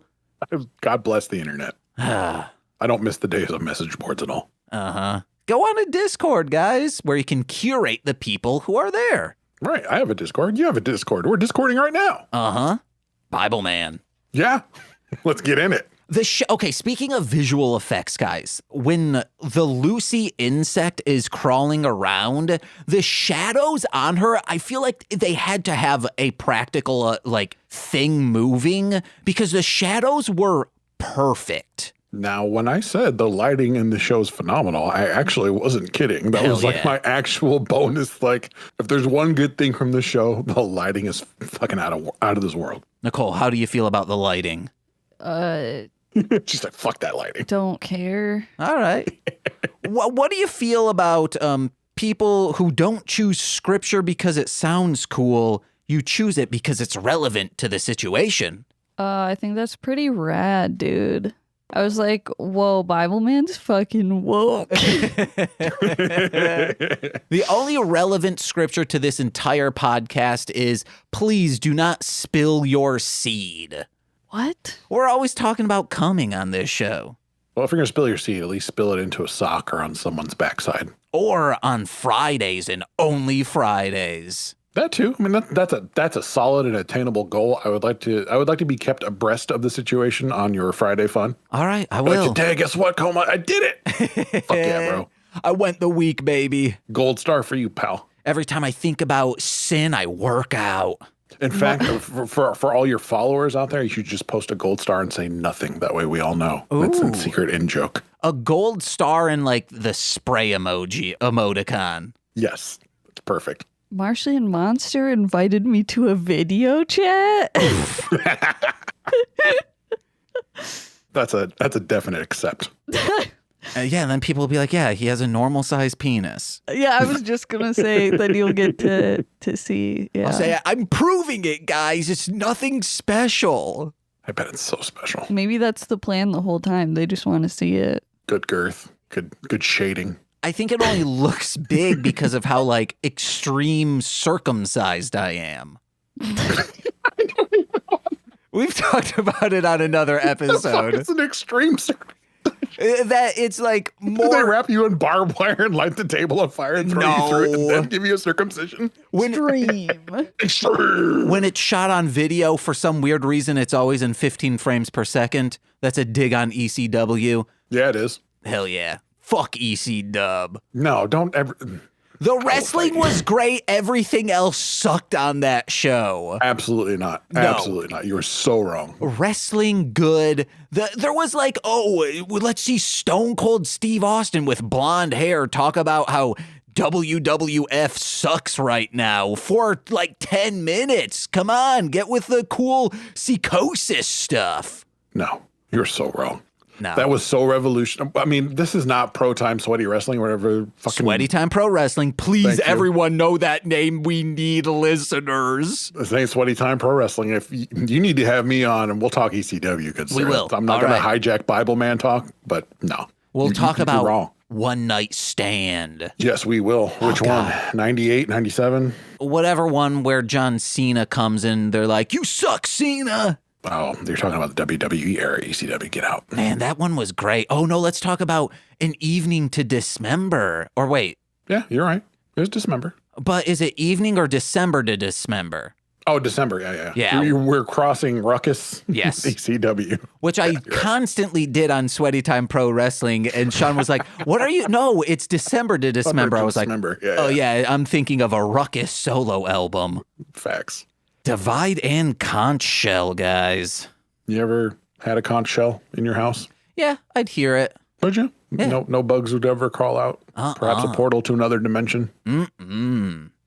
God bless the internet. I don't miss the days of message boards at all. Uh-huh. Go on a Discord, guys, where you can curate the people who are there. Right, I have a Discord, you have a Discord, we're Discording right now. Uh-huh. Bibleman. Yeah, let's get in it. Okay, speaking of visual effects, guys, when the Lucy insect is crawling around, the shadows on her, I feel like they had to have a practical, thing moving because the shadows were perfect. Now, when I said the lighting in the show is phenomenal, I actually wasn't kidding. That was my actual bonus. Like, if there's one good thing from the show, the lighting is fucking out of this world. Nicole, how do you feel about the lighting? She's like, fuck that lighting. Don't care. All right. What do you feel about people who don't choose scripture because it sounds cool? You choose it because it's relevant to the situation. I think that's pretty rad, dude. I was like, whoa, Bibleman's fucking woke. The only relevant scripture to this entire podcast is, please do not spill your seed. What? We're always talking about coming on this show. Well, if you're going to spill your seed, at least spill it into a sock or on someone's backside. Or on Fridays and only Fridays. That too. I mean, that's a solid and attainable goal. I would like to be kept abreast of the situation on your Friday fun. All right, I will. Like, today, guess what, Coma? I did it. Fuck yeah, bro. I went the week, baby. Gold star for you, pal. Every time I think about sin, I work out. In fact, for all your followers out there, you should just post a gold star and say nothing. That way we all know. It's a secret in-joke. A gold star and the spray emoticon. Yes, it's perfect. Martian Monster invited me to a video chat. That's a definite accept. Yeah, and then people will be like, yeah, he has a normal sized penis. Yeah, I was just going to say that you'll get to see. Yeah. I'll say, I'm proving it, guys. It's nothing special. I bet it's so special. Maybe that's the plan the whole time. They just want to see it. Good girth. Good shading. I think it only looks big because of how, extreme circumcised I am. We've talked about it on another episode. It's an extreme circumcision. That it's more. Do they wrap you in barbed wire and light the table on fire and throw you through it and then give you a circumcision? Extreme. When it's shot on video, for some weird reason, it's always in 15 frames per second. That's a dig on ECW. Yeah, it is. Hell yeah. Fuck EC-dub. No, don't ever. The wrestling was great. Everything else sucked on that show. Absolutely not. No. Absolutely not. You were so wrong. Wrestling good. There was let's see Stone Cold Steve Austin with blonde hair talk about how WWF sucks right now for like 10 minutes. Come on, get with the cool psychosis stuff. No, you're so wrong. No. That was so revolutionary. I mean, this is not Pro Time Sweaty Wrestling, whatever. Fucking Sweaty Time Pro Wrestling. Please, everyone know that name. We need listeners. This ain't Sweaty Time Pro Wrestling. If you need to have me on, and we'll talk ECW. Good we will. I'm not going to hijack Bibleman talk, but no. We'll talk about One Night Stand. Yes, we will. Which one? 98, 97? Whatever one where John Cena comes in. They're like, you suck, Cena. Oh, you're talking about the WWE era, ECW. Get out. Man, that one was great. Oh, no, let's talk about An Evening to Dismember. Or wait. Yeah, you're right. It was Dismember. But is it evening or December to Dismember? Oh, December. Yeah. We're crossing Ruckus. Yes. ECW. Which I constantly did on Sweaty Time Pro Wrestling. And Sean was like, what are you? No, it's December to Dismember. I was like, yeah, I'm thinking of a Ruckus solo album. Facts. Divide and conch shell, guys. You ever had a conch shell in your house? Yeah, I'd hear it. Would you? Yeah. No bugs would ever crawl out? Perhaps a portal to another dimension? I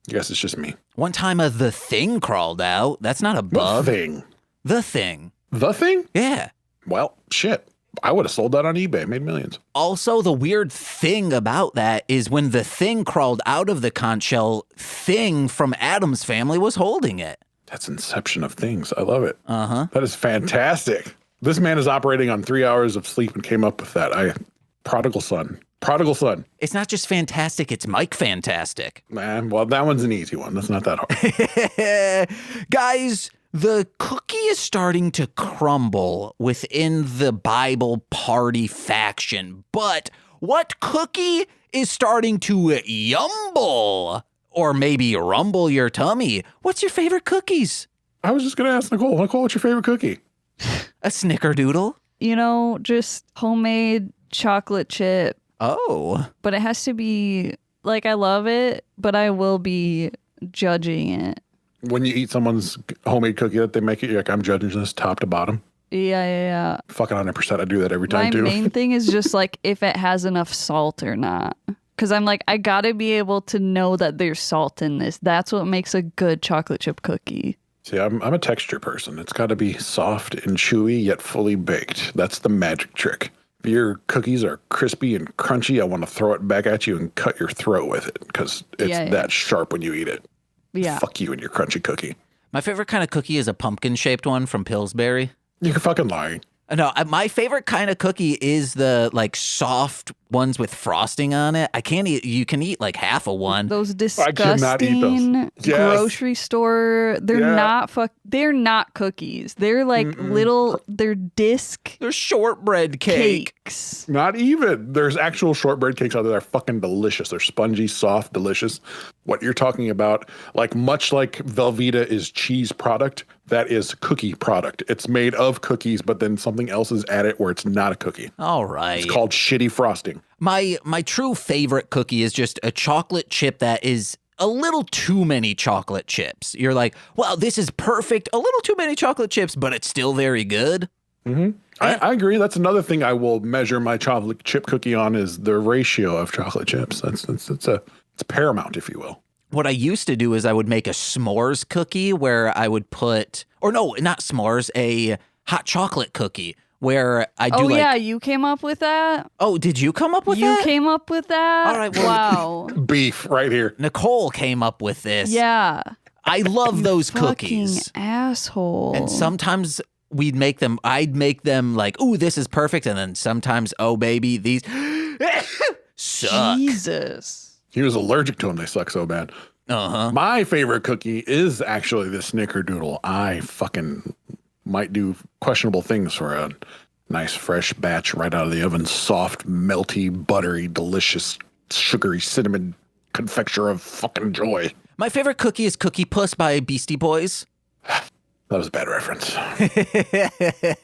guess it's just me. One time the Thing crawled out. That's not a bug. The Thing? The Thing. The Thing? Yeah. Well, shit. I would have sold that on eBay, made millions. Also, the weird thing about that is when the Thing crawled out of the conch shell, Thing from Addams Family was holding it. That's inception of things. I love it. Uh-huh. That is fantastic. This man is operating on 3 hours of sleep and came up with that. Prodigal son. Prodigal son. It's not just fantastic, it's Mike fantastic. Man, well, that one's an easy one. That's not that hard. Guys, the cookie is starting to crumble within the Bible party faction. But what cookie is starting to yumble? Or maybe rumble your tummy. What's your favorite cookies? I was just going to ask Nicole. Nicole, what's your favorite cookie? A snickerdoodle? You know, just homemade chocolate chip. Oh. But it has to be, like, I love it, but I will be judging it. When you eat someone's homemade cookie that they make it, you're like, I'm judging this top to bottom. Yeah. Fucking 100%. I do that every time, too. My main thing is just, like, if it has enough salt or not. Because I'm like, I gotta be able to know that there's salt in this. That's what makes a good chocolate chip cookie. See, I'm a texture person. It's got to be soft and chewy, yet fully baked. That's the magic trick. If your cookies are crispy and crunchy, I want to throw it back at you and cut your throat with it because it's that sharp when you eat it. Yeah. Fuck you and your crunchy cookie. My favorite kind of cookie is a pumpkin-shaped one from Pillsbury. You're fucking lying. No, my favorite kind of cookie is the like soft ones with frosting on it. I can't eat. You can eat like half of one. Those disgusting grocery store. They're not cookies. They're like little. They're disc. They're shortbread cakes. Not even. There's actual shortbread cakes out there that are fucking delicious. They're spongy, soft, delicious. What you're talking about, like much like Velveeta is cheese product, that is cookie product. It's made of cookies, but then something else is added where it's not a cookie. All right. It's called shitty frosting. My true favorite cookie is just a chocolate chip that is a little too many chocolate chips. You're like, wow, this is perfect. A little too many chocolate chips, but it's still very good. Mm-hmm. I agree. That's another thing I will measure my chocolate chip cookie on is the ratio of chocolate chips. It's paramount, if you will. What I used to do is I would make a s'mores cookie where I would put, or no, not s'mores, a hot chocolate cookie where I do you came up with that? Oh, did you come up with that? You came up with that? All right. Well, wow. Beef right here. Nicole came up with this. Yeah. I love those cookies. Fucking asshole. And sometimes I'd make them like, ooh, this is perfect. And then sometimes, oh, baby, these suck. Jesus. He was allergic to them. They suck so bad. Uh-huh. My favorite cookie is actually the snickerdoodle. I fucking might do questionable things for a nice fresh batch right out of the oven. Soft, melty, buttery, delicious, sugary cinnamon confecture of fucking joy. My favorite cookie is Cookie Puss by Beastie Boys. That was a bad reference.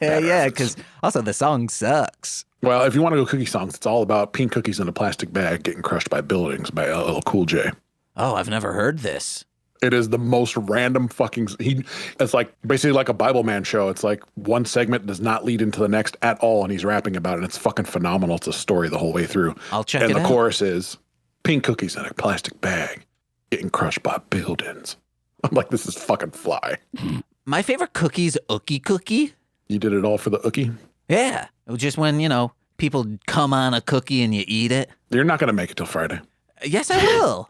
Yeah, because also the song sucks. Well, if you want to go cookie songs, it's all about pink cookies in a plastic bag getting crushed by buildings by LL Cool J. Oh, I've never heard this. It is the most random fucking... It's like basically like a Bibleman show. It's like one segment does not lead into the next at all, and he's rapping about it, and it's fucking phenomenal. It's a story the whole way through. I'll check it out. And the chorus is, pink cookies in a plastic bag, getting crushed by buildings. I'm like, this is fucking fly. My favorite cookie's Ookie Cookie. You did it all for the Ookie? Yeah. It was just when, people come on a cookie and you eat it. You're not going to make it till Friday. Yes, I will.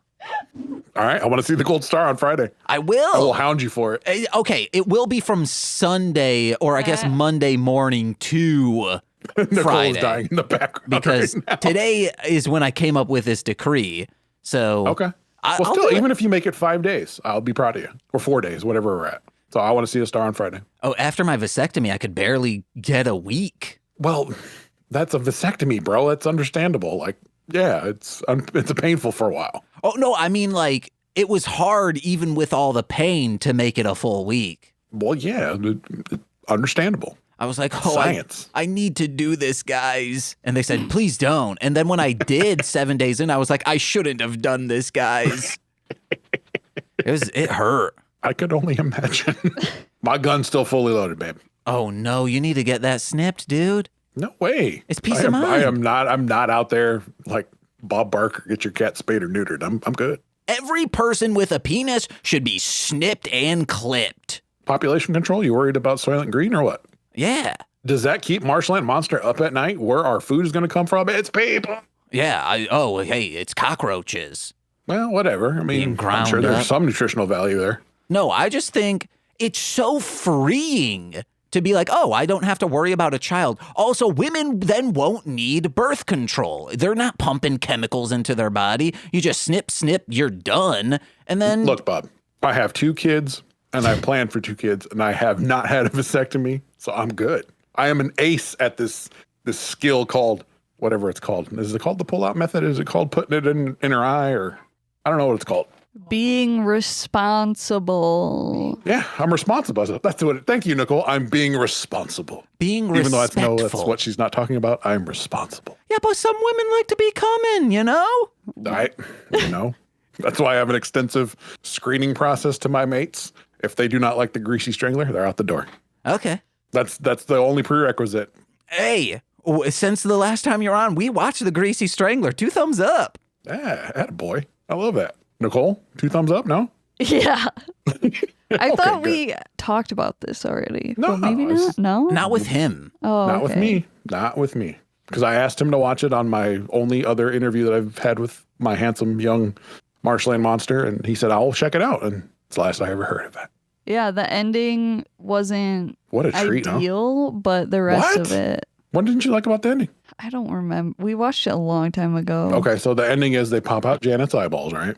All right. I want to see the gold star on Friday. I will. I will hound you for it. Okay. It will be from Sunday or I guess Monday morning to Nicole Friday. is dying in the background Because right now. today is when I came up with this decree. So Okay. I'll Still, do it. even if you make it 5 days, I'll be proud of you. Or 4 days, whatever we're at. So I want to see a star on Friday. Oh, after my vasectomy, I could barely get a week. Well, that's a vasectomy, bro. That's understandable. Like, yeah, it's painful for a while. Oh, no, I mean, it was hard even with all the pain to make it a full week. Well, yeah, understandable. I was like, Science. I need to do this, guys. And they said, please don't. And then when I did 7 days in, I was like, I shouldn't have done this, guys. It hurt. I could only imagine. My gun's still fully loaded, babe. Oh, no, you need to get that snipped, dude. No way. It's peace of mind. I'm not out there like Bob Barker, get your cat spayed or neutered. I'm good. Every person with a penis should be snipped and clipped. Population control, you worried about Soylent Green or what? Yeah. Does that keep Marshland Monster up at night where our food is going to come from? It's people. Yeah. Hey, it's cockroaches. Well, whatever. I Being mean, I'm ground sure there's up. some nutritional value there. No, I just think it's so freeing to be like, oh, I don't have to worry about a child. Also, women then won't need birth control. They're not pumping chemicals into their body. You just snip, you're done. And then Look, Bob, I have 2 kids and I plan for 2 kids and I have not had a vasectomy, so I'm good. I am an ace at this skill called whatever it's called. Is it called the pull-out method? Is it called putting it in her eye? Or I don't know what it's called. Being responsible. Yeah, I'm responsible. That's what. Thank you, Nicole. I'm being responsible. being Even though respectful. that's what she's not talking about. I'm responsible. Yeah, but some women like to be coming, That's why I have an extensive screening process to my mates. If they do not like the Greasy Strangler, they're out the door. Okay. That's the only prerequisite. Hey, since the last time you're on, we watched the Greasy Strangler. 2 thumbs up. Yeah, attaboy. I love that. Nicole, 2 thumbs up? No? Yeah. I thought good. we talked about this already. No, but maybe it's- not. No? Not with him. Oh, Not with okay. me. Not with me. Because I asked him to watch it on my only other interview that I've had with my handsome young marshland monster, and he said, I'll check it out. And it's the last I ever heard of that. Yeah, the ending wasn't What a treat, huh? ideal, but the rest What? of it, What didn't you like about the ending? I don't remember. We watched it a long time ago. Okay, so the ending is they pop out Janet's eyeballs, right?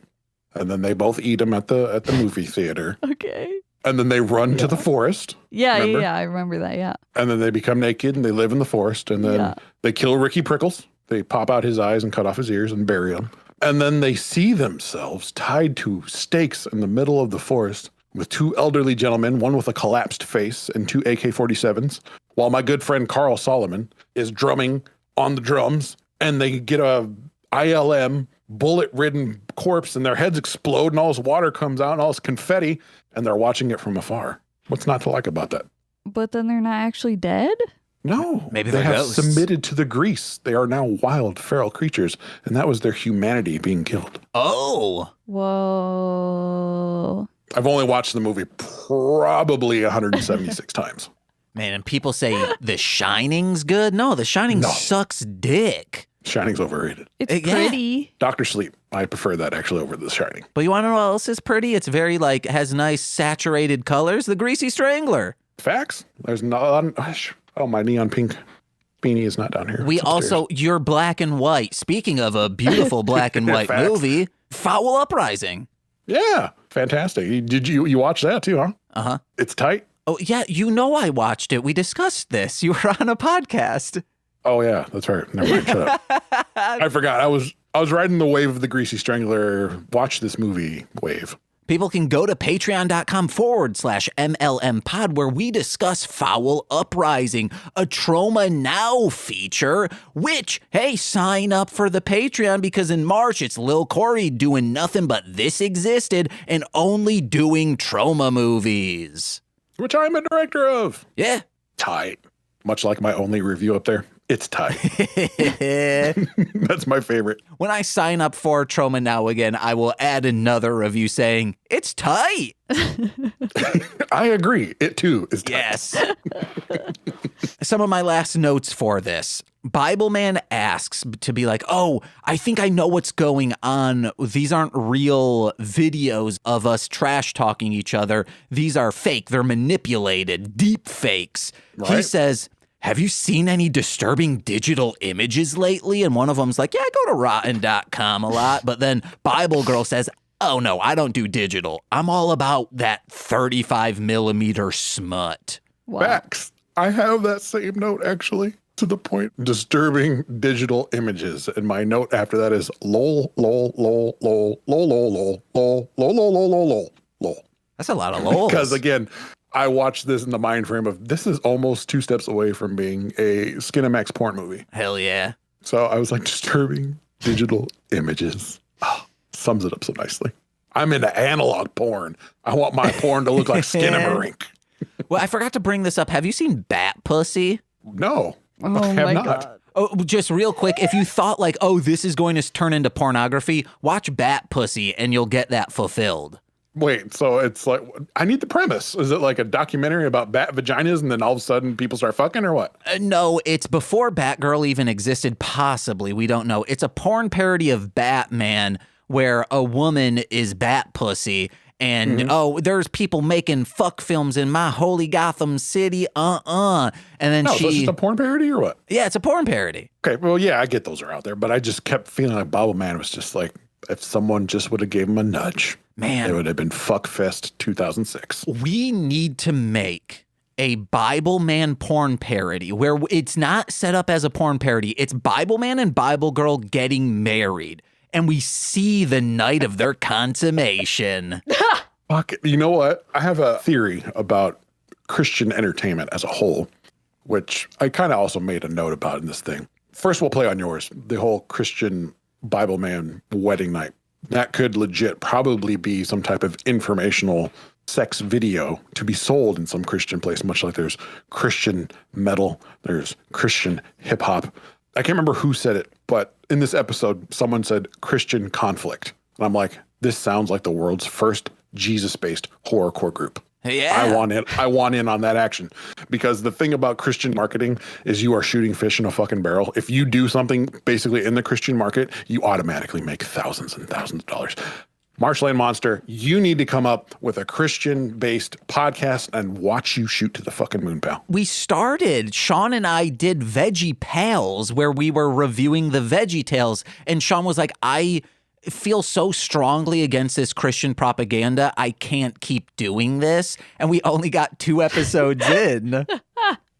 And then they both eat them at the movie theater. Okay. And then they run to the forest. Remember? Yeah, I remember that. Yeah. And then they become naked and they live in the forest. And then they kill Ricky Prickles. They pop out his eyes and cut off his ears and bury him. And then they see themselves tied to stakes in the middle of the forest with 2 elderly gentlemen, one with a collapsed face and 2 AK-47s, while my good friend Carl Solomon is drumming on the drums. And they get a ILM bullet-ridden corpse and their heads explode and all this water comes out and all this confetti and they're watching it from afar. What's not to like about that? But then they're not actually dead? No. Maybe they they're have ghosts. submitted to the grease. They are now wild, feral creatures, and that was their humanity being killed. Oh. Whoa. I've only watched the movie probably 176 times. Man, and people say The Shining's good. No, The Shining sucks dick. Shining's overrated. It's Yeah. pretty. Dr. Sleep. I prefer that actually over The Shining. But you want to know what else is pretty? It's very has nice saturated colors. The Greasy Strangler. Facts. There's not. Oh, my neon pink beanie is not down here. We It's upstairs. also, you're black and white. Speaking of a beautiful black and white Facts. movie, Foul Uprising. Yeah, fantastic. Did you watch that too, huh? Uh-huh. It's tight. Oh, yeah, I watched it. We discussed this. You were on a podcast. Oh yeah, that's right. Never mind. Shut up. I forgot. I was riding the wave of the Greasy Strangler. Watch this movie wave. People can go to patreon.com/MLM pod where we discuss Foul Uprising, a Trauma Now feature, which, hey, sign up for the Patreon because in March it's Lil Corey doing nothing but This Existed and only doing trauma movies. Which I'm a director of. Yeah. Tight. Much like my only review up there. It's tight. That's my favorite. When I sign up for Trauma Now again, I will add another review saying, it's tight. I agree. It too is tight. Yes. Some of my last notes for this. Bibleman asks to be like, oh, I think I know what's going on. These aren't real videos of us trash talking each other. These are fake. They're manipulated, deep fakes. Right. He says, have you seen any disturbing digital images lately? And one of them's like, yeah, I go to rotten.com a lot. But then Bible Girl says, oh no, I don't do digital. I'm all about that 35 millimeter smut. Wow. Facts. I have that same note actually. To the point, disturbing digital images. And my note after that is lol, lol, lol, lol, lol, lol, lol, lol, lol, lol, lol, lol, lol. That's a lot of lols. Because again, I watched this in the mind frame of this is almost 2 steps away from being a Skinamax porn movie. Hell yeah. So I was like, disturbing digital images. Oh, sums it up so nicely. I'm into analog porn. I want my porn to look like Skinamarink. Well, I forgot to bring this up. Have you seen Bat Pussy? No. Oh I have my not. God. Oh, just real quick, if you thought like, oh, this is going to turn into pornography, watch Bat Pussy and you'll get that fulfilled. Wait, so it's like, I need the premise. Is it like a documentary about bat vaginas and then all of a sudden people start fucking or what? No, it's before Batgirl even existed, possibly. We don't know. It's a porn parody of Batman where a woman is Bat Pussy. And, there's people making fuck films in my holy Gotham City, And then So it's just a porn parody or what? Yeah, it's a porn parody. Okay, well, yeah, I get those are out there, but I just kept feeling like Bibleman was just like, if someone just would have gave him a nudge, man, it would have been Fuckfest 2006. We need to make a Bibleman porn parody where it's not set up as a porn parody. It's Bibleman and Bible Girl getting married. And we see the night of their consummation. Fuck, you know what? I have a theory about Christian entertainment as a whole, which I kind of also made a note about in this thing. First, we'll play on yours. The whole Christian Bibleman wedding night. That could legit probably be some type of informational sex video to be sold in some Christian place, much like there's Christian metal, there's Christian hip hop. I can't remember who said it, but in this episode, someone said Christian conflict. And I'm like, this sounds like the world's first Jesus-based horrorcore group. Yeah. I want in on that action, because the thing about Christian marketing is you are shooting fish in a fucking barrel. If you do something basically in the Christian market, you automatically make thousands and thousands of dollars. Marshland Monster, you need to come up with a Christian-based podcast and watch you shoot to the fucking moon, pal. Sean and I did Veggie Pals where we were reviewing the Veggie Tales. And Sean was like, I feel so strongly against this Christian propaganda. I can't keep doing this. And we only got 2 episodes in.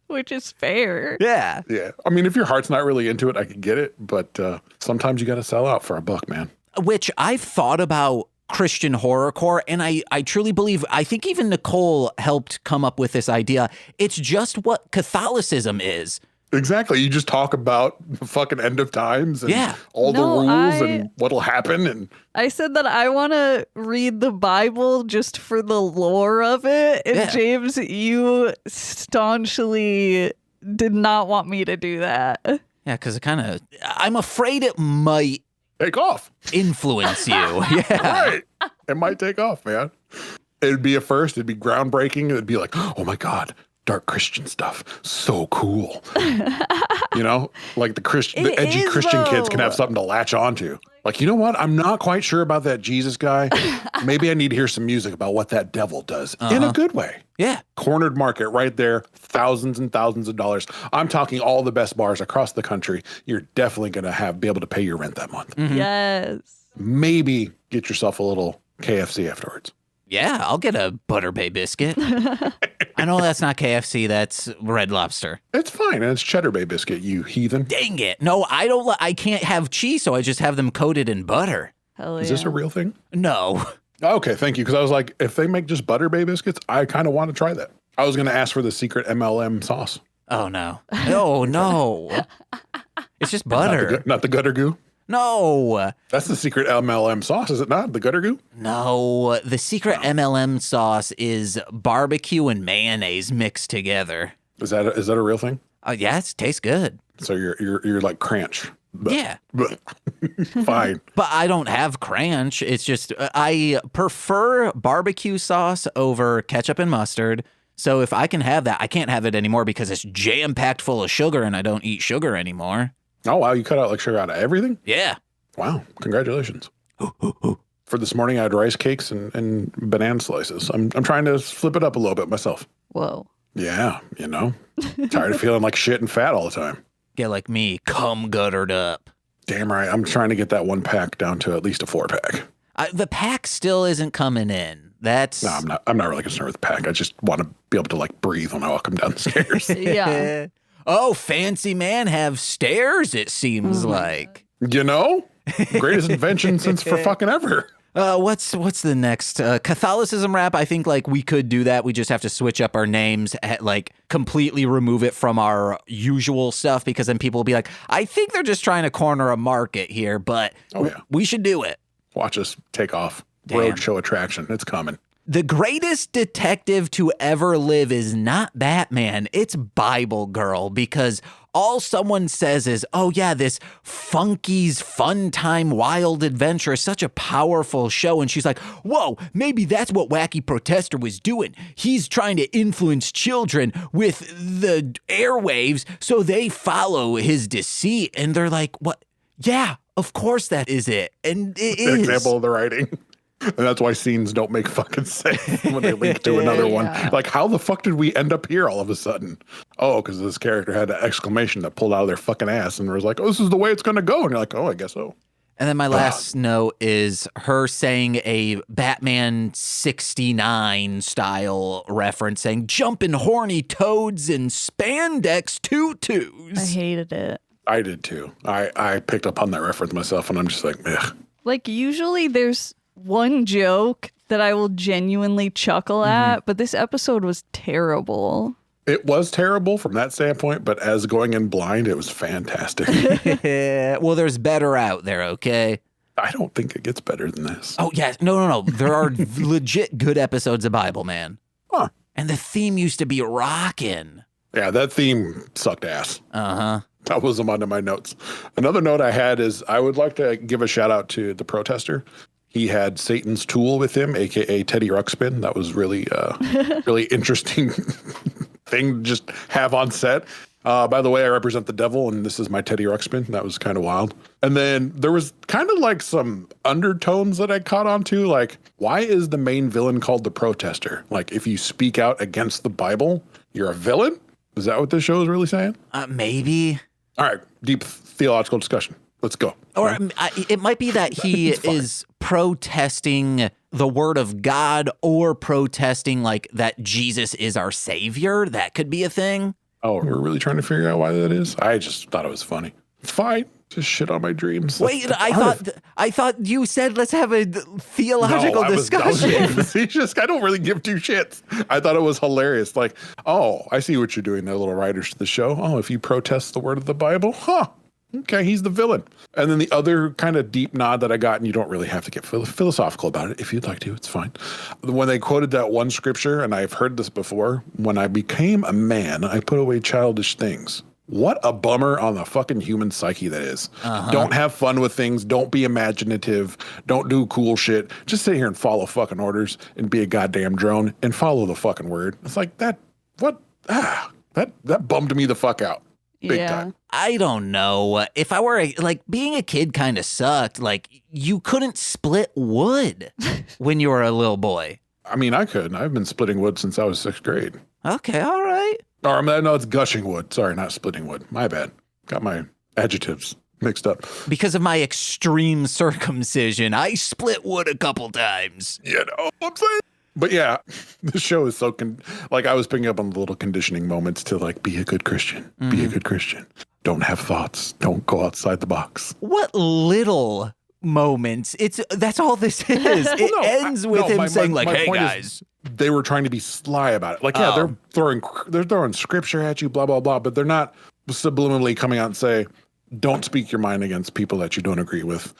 Which is fair. Yeah. Yeah. I mean, if your heart's not really into it, I can get it. But sometimes you got to sell out for $1, man. Which I've thought about Christian horrorcore, and I truly believe, I think even Nicole helped come up with this idea. It's just what Catholicism is. Exactly. You just talk about the fucking end of times and all the rules and what'll happen. And I said that I want to read the Bible just for the lore of it. And James, you staunchly did not want me to do that. Yeah, because I'm afraid it might take off. Influence you. Yeah. Right. It might take off, man. It'd be a first. It'd be groundbreaking. It'd be like, oh my God, dark Christian stuff. So cool. You know, like the edgy Christian kids can have something to latch onto. Like, you know what? I'm not quite sure about that Jesus guy. Maybe I need to hear some music about what that devil does in a good way. Yeah. Cornered market right there. Thousands and thousands of dollars. I'm talking all the best bars across the country. You're definitely going to be able to pay your rent that month. Mm-hmm. Yes. Maybe get yourself a little KFC afterwards. Yeah, I'll get a Butter Bay biscuit. I know that's not KFC, that's Red Lobster. It's fine. And it's Cheddar Bay biscuit, you heathen. Dang it. No, I can't have cheese, so I just have them coated in butter. Hell yeah. Is this a real thing? No. Okay, thank you. Because I was like, if they make just Butter Bay biscuits, I kind of want to try that. I was going to ask for the secret MLM sauce. Oh, no. Oh, no. It's just butter. Not the gutter goo? No. That's the secret MLM sauce, is it not? The gutter goo? No. The secret MLM sauce is barbecue and mayonnaise mixed together. Is that a real thing? Yeah, it tastes good. So you're like Cranch. Yeah. Fine. But I don't have Cranch. It's just I prefer barbecue sauce over ketchup and mustard. So if I can have that, I can't have it anymore because it's jam-packed full of sugar and I don't eat sugar anymore. Oh, wow. You cut out like sugar out of everything? Yeah. Wow. Congratulations. For this morning, I had rice cakes and banana slices. I'm trying to flip it up a little bit myself. Whoa. Yeah, you know, tired of feeling like shit and fat all the time. Get like me, cum guttered up. Damn right. I'm trying to get that 1-pack down to at least a 4-pack. The pack still isn't coming in. That's No, I'm not really concerned with the pack. I just want to be able to like breathe when I walk them down the stairs. Yeah. Oh, fancy man have stairs, it seems like. You know, greatest invention since for fucking ever. What's the next Catholicism rap? I think like we could do that. We just have to switch up our names, like completely remove it from our usual stuff, because then people will be like, I think they're just trying to corner a market here, but we should do it. Watch us take off. Damn. Roadshow attraction. It's coming. The greatest detective to ever live is not Batman. It's Bible Girl, because all someone says is, oh yeah, this Funky's Fun Time Wild Adventure is such a powerful show. And she's like, whoa, maybe that's what Wacky Protester was doing. He's trying to influence children with the airwaves so they follow his deceit. And they're like, what? Yeah, of course that is it. And it is. An example of the writing. And that's why scenes don't make fucking sense when they link to another one. Like, how the fuck did we end up here all of a sudden? Oh, because this character had an exclamation that pulled out of their fucking ass and was like, oh, this is the way it's going to go. And you're like, oh, I guess so. And then my last note is her saying a Batman 69 style reference, saying jumping horny toads in spandex tutus. I hated it. I did too. I picked up on that reference myself and I'm just like, ugh. Like, usually there's one joke that I will genuinely chuckle at, but this episode was terrible. It was terrible from that standpoint, but as going in blind, it was fantastic. Well, there's better out there, okay? I don't think it gets better than this. Oh, yeah. No. There are legit good episodes of Bibleman. Huh. And the theme used to be rockin'. Yeah, that theme sucked ass. Uh-huh. That was under my notes. Another note I had is I would like to give a shout out to the protester. He had Satan's tool with him, a.k.a. Teddy Ruxpin. That was really, really interesting thing to just have on set. By the way, I represent the devil, and this is my Teddy Ruxpin. That was kind of wild. And then there was kind of like some undertones that I caught on to, like, why is the main villain called the protester? Like, if you speak out against the Bible, you're a villain? Is that what this show is really saying? Maybe. All right, deep theological discussion. Let's go. Or it might be that he is protesting the word of God, or protesting like that Jesus is our savior. That could be a thing. Oh, we're really trying to figure out why that is? I just thought it was funny. Fine. Just shit on my dreams. Wait, I thought you said let's have a theological discussion. I don't really give two shits. I thought it was hilarious. Like, oh, I see what you're doing there, little writers to the show. Oh, if you protest the word of the Bible, huh? Okay, he's the villain. And then the other kind of deep nod that I got, and you don't really have to get philosophical about it. If you'd like to, it's fine. When they quoted that one scripture, and I've heard this before, when I became a man, I put away childish things. What a bummer on the fucking human psyche that is. Don't have fun with things. Don't be imaginative. Don't do cool shit. Just sit here and follow fucking orders and be a goddamn drone and follow the fucking word. It's like that. What? That bummed me the fuck out. Big time. I don't know. If I were like, being a kid kind of sucked. Like, you couldn't split wood when you were a little boy. I mean, I could. I've been splitting wood since I was 6th grade. Okay, all right. Or no, it's gushing wood. Sorry, not splitting wood. My bad. Got my adjectives mixed up. Because of my extreme circumcision, I split wood a couple times. You know what I'm saying? But yeah, this show is so, like, I was picking up on the little conditioning moments to, like, be a good Christian. Be a good Christian. Don't have thoughts. Don't go outside the box. What little moments? That's all this is. It ends with him saying, like, hey, guys. They were trying to be sly about it. Like, yeah, they're throwing scripture at you, blah, blah, blah, but they're not subliminally coming out and say, don't speak your mind against people that you don't agree with.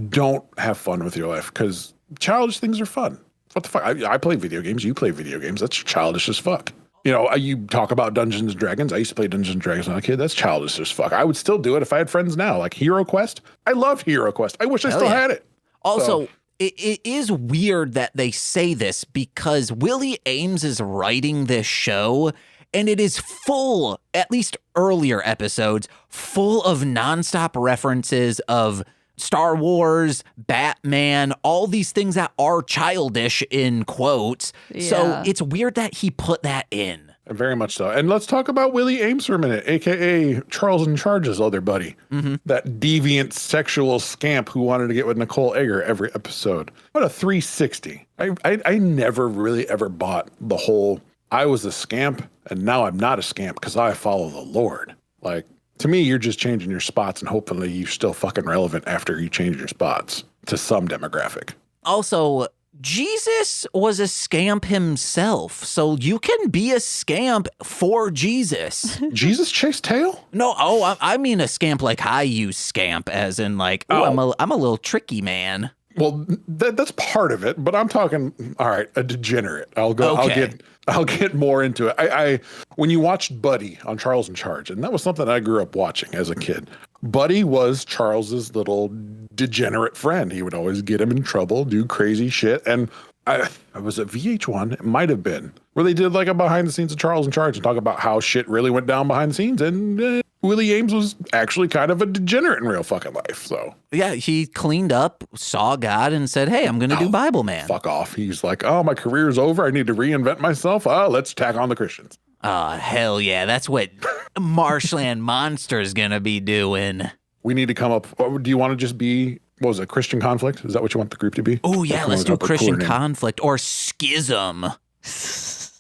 Don't have fun with your life, because childish things are fun. What the fuck? I play video games. You play video games. That's childish as fuck. You know, you talk about Dungeons and Dragons. I used to play Dungeons and Dragons when I was a kid. That's childish as fuck. I would still do it if I had friends now. Like Hero Quest. I love Hero Quest. I wish I still had it. Also, it is weird that they say this because Willie Ames is writing this show and it is full, at least earlier episodes, full of nonstop references of Star Wars, Batman, all these things that are childish in quotes. Yeah. So it's weird that he put that in. Very much so. And let's talk about Willie Ames for a minute, a.k.a. Charles in Charge's other buddy. That deviant sexual scamp who wanted to get with Nicole Eger every episode. What a 360. I never really ever bought the whole, I was a scamp and now I'm not a scamp because I follow the Lord. Like, to me, you're just changing your spots and hopefully you're still fucking relevant after you change your spots to some demographic. Also, Jesus was a scamp himself, so you can be a scamp for Jesus. Jesus chased tail? No, I mean a scamp like I use scamp, as in like, I'm a little tricky man. Well, that's part of it, but I'm talking, all right, a degenerate. Okay. I'll get more into it. I when you watched Buddy on Charles in Charge, and that was something I grew up watching as a kid. Buddy was Charles's little degenerate friend. He would always get him in trouble, do crazy shit. And I was at VH1, it might have been, where they did like a behind the scenes of Charles in Charge and talk about how shit really went down behind the scenes. And Willie Ames was actually kind of a degenerate in real fucking life. So yeah, he cleaned up, saw God, and said, "Hey, I'm going to do Bibleman." Fuck off. He's like, oh, my career's over. I need to reinvent myself. Let's tack on the Christians. Hell yeah, that's what Marshland Monster's going to be doing. We need to come up. Do you want to just be, what was it, Christian Conflict? Is that what you want the group to be? Oh, yeah, let's do Christian Conflict or Schism.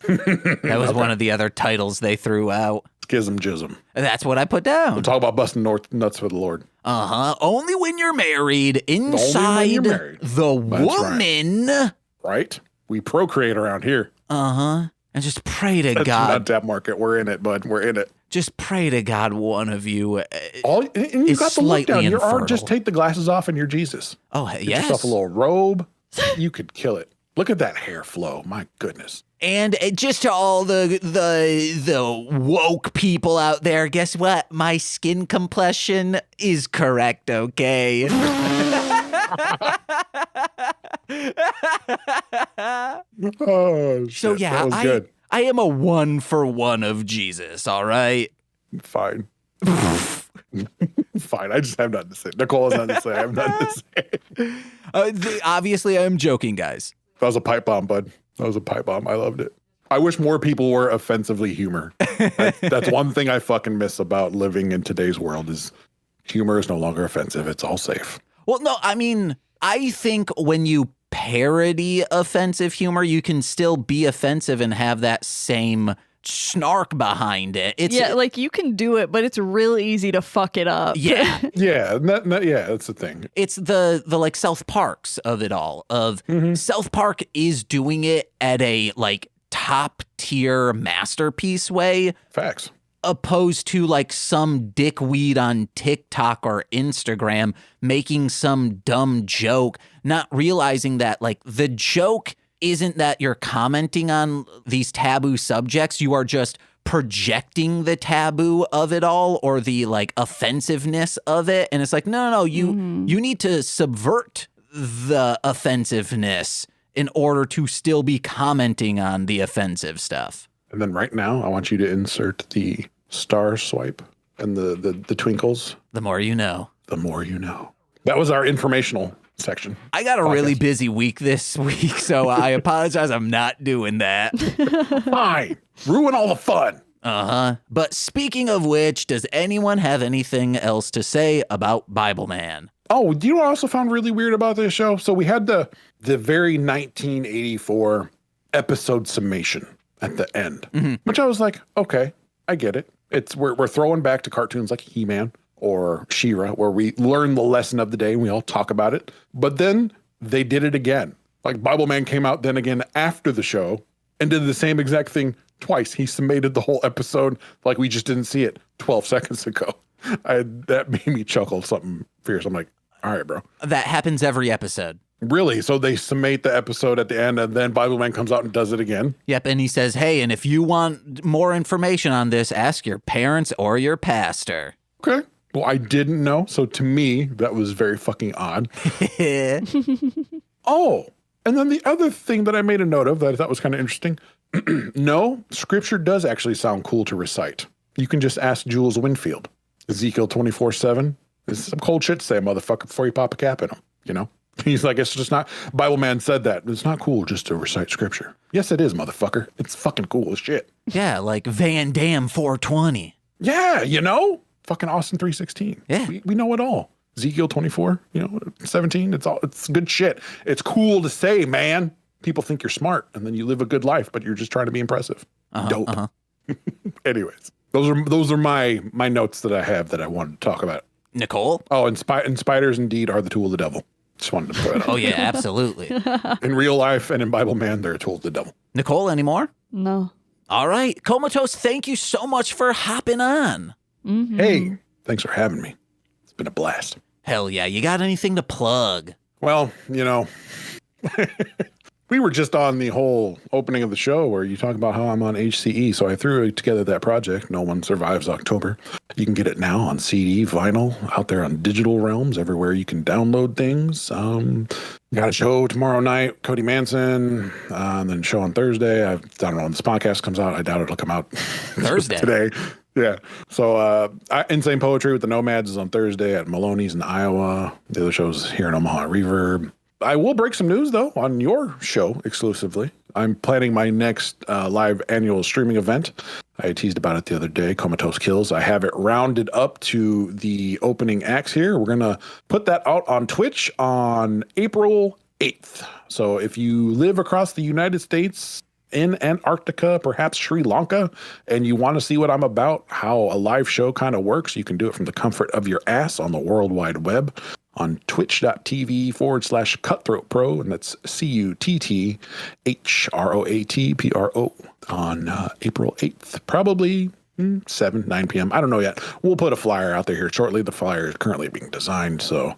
That was one of the other titles they threw out. Schism Jism. That's what I put down. We'll talk about busting nuts for the Lord. Only when you're married, inside the woman. Right? We procreate around here. And just pray to That's God. not that market. We're in it, bud. We're in it. Just pray to God one of you And you got the look down. Just take the glasses off and you're Jesus. Oh, Get yes. yourself a little robe. You could kill it. Look at that hair flow. My goodness. And just to all the woke people out there, guess what? My skin complexion is correct, okay? Oh, shit. So yeah, that was good. I am a 1-for-1 of Jesus, all right? Fine. Fine. I just have nothing to say. Nicole has nothing to say. I have nothing to say. Obviously, I am joking, guys. That was a pipe bomb, bud. That was a pipe bomb. I loved it. I wish more people were offensively humor. That's one thing I fucking miss about living in today's world is humor is no longer offensive. It's all safe. Well, no, I mean, I think when you parody offensive humor, you can still be offensive and have that same snark behind it. Like you can do it, but it's really easy to fuck it up. Yeah. Yeah, that's the thing. It's the like South Parks of it all. South Park is doing it at a like top tier masterpiece way. Facts. Opposed to like some dickweed on TikTok or Instagram making some dumb joke, not realizing that like the joke isn't that you're commenting on these taboo subjects. You are just projecting the taboo of it all or the like offensiveness of it. And it's like, no, you need to subvert the offensiveness in order to still be commenting on the offensive stuff. And then right now, I want you to insert the star swipe and the twinkles. The more you know. The more you know. That was our informational section. I got a really busy week this week, so I apologize. I'm not doing that. Fine. Ruin all the fun. But speaking of which, does anyone have anything else to say about Bibleman? Oh, do you know what I also found really weird about this show? So we had the very 1984 episode summation at the end, which I was like, okay, I get it. We're throwing back to cartoons like He-Man or She-Ra, where we learn the lesson of the day and we all talk about it. But then they did it again. Like Bibleman came out then again after the show and did the same exact thing twice. He summated the whole episode like we just didn't see it 12 seconds ago. That made me chuckle something fierce. I'm like, all right, bro. That happens every episode. Really? So they summate the episode at the end, and then Bibleman comes out and does it again? Yep, and he says, hey, and if you want more information on this, ask your parents or your pastor. Okay. Well, I didn't know. So to me, that was very fucking odd. Oh, and then the other thing that I made a note of that I thought was kind of interesting. No, scripture does actually sound cool to recite. You can just ask Jules Winfield. Ezekiel 24:7. This is some cold shit to say, motherfucker, before you pop a cap in him, you know? He's like, it's just not, Bibleman said that. It's not cool just to recite scripture. Yes, it is, motherfucker. It's fucking cool as shit. Yeah, like Van Damme 420. Yeah, you know? Fucking Austin 3:16. Yeah. We know it all. Ezekiel 24, 17. It's good shit. It's cool to say, man. People think you're smart and then you live a good life, but you're just trying to be impressive. Dope. Anyways, those are my notes that I have that I wanted to talk about. Nicole? Oh, and spiders indeed are the tool of the devil. Just wanted to put it out. Oh, yeah, absolutely. In real life and in Bibleman, they're a tool of the devil. Nicole, any more? No. All right. KOMATOSE, thank you so much for hopping on. Mm-hmm. Hey, thanks for having me. It's been a blast. Hell yeah. You got anything to plug? Well, we were just on the whole opening of the show where you talk about how I'm on HCE. So I threw together that project, No One Survives October. You can get it now on CD, vinyl, out there on digital realms, everywhere you can download things. Got a show tomorrow night, Cody Manson, and then show on Thursday. I don't know when this podcast comes out. I doubt it'll come out Thursday. today. Yeah. So Insane Poetry with the Nomads is on Thursday at Maloney's in Iowa. The other show's here in Omaha, Reverb. I will break some news, though, on your show exclusively. I'm planning my next live annual streaming event. I teased about it the other day, Komatose Kills. I have it rounded up to the opening acts here. We're going to put that out on Twitch on April 8th. So if you live across the United States, in Antarctica, perhaps Sri Lanka, and you want to see what I'm about, how a live show kind of works, you can do it from the comfort of your ass on the World Wide Web on twitch.tv/Cutthroat Pro, and that's CUTTHROATPRO on April 8th, probably 9 p.m. I don't know yet. We'll put a flyer out there here shortly. The flyer is currently being designed, so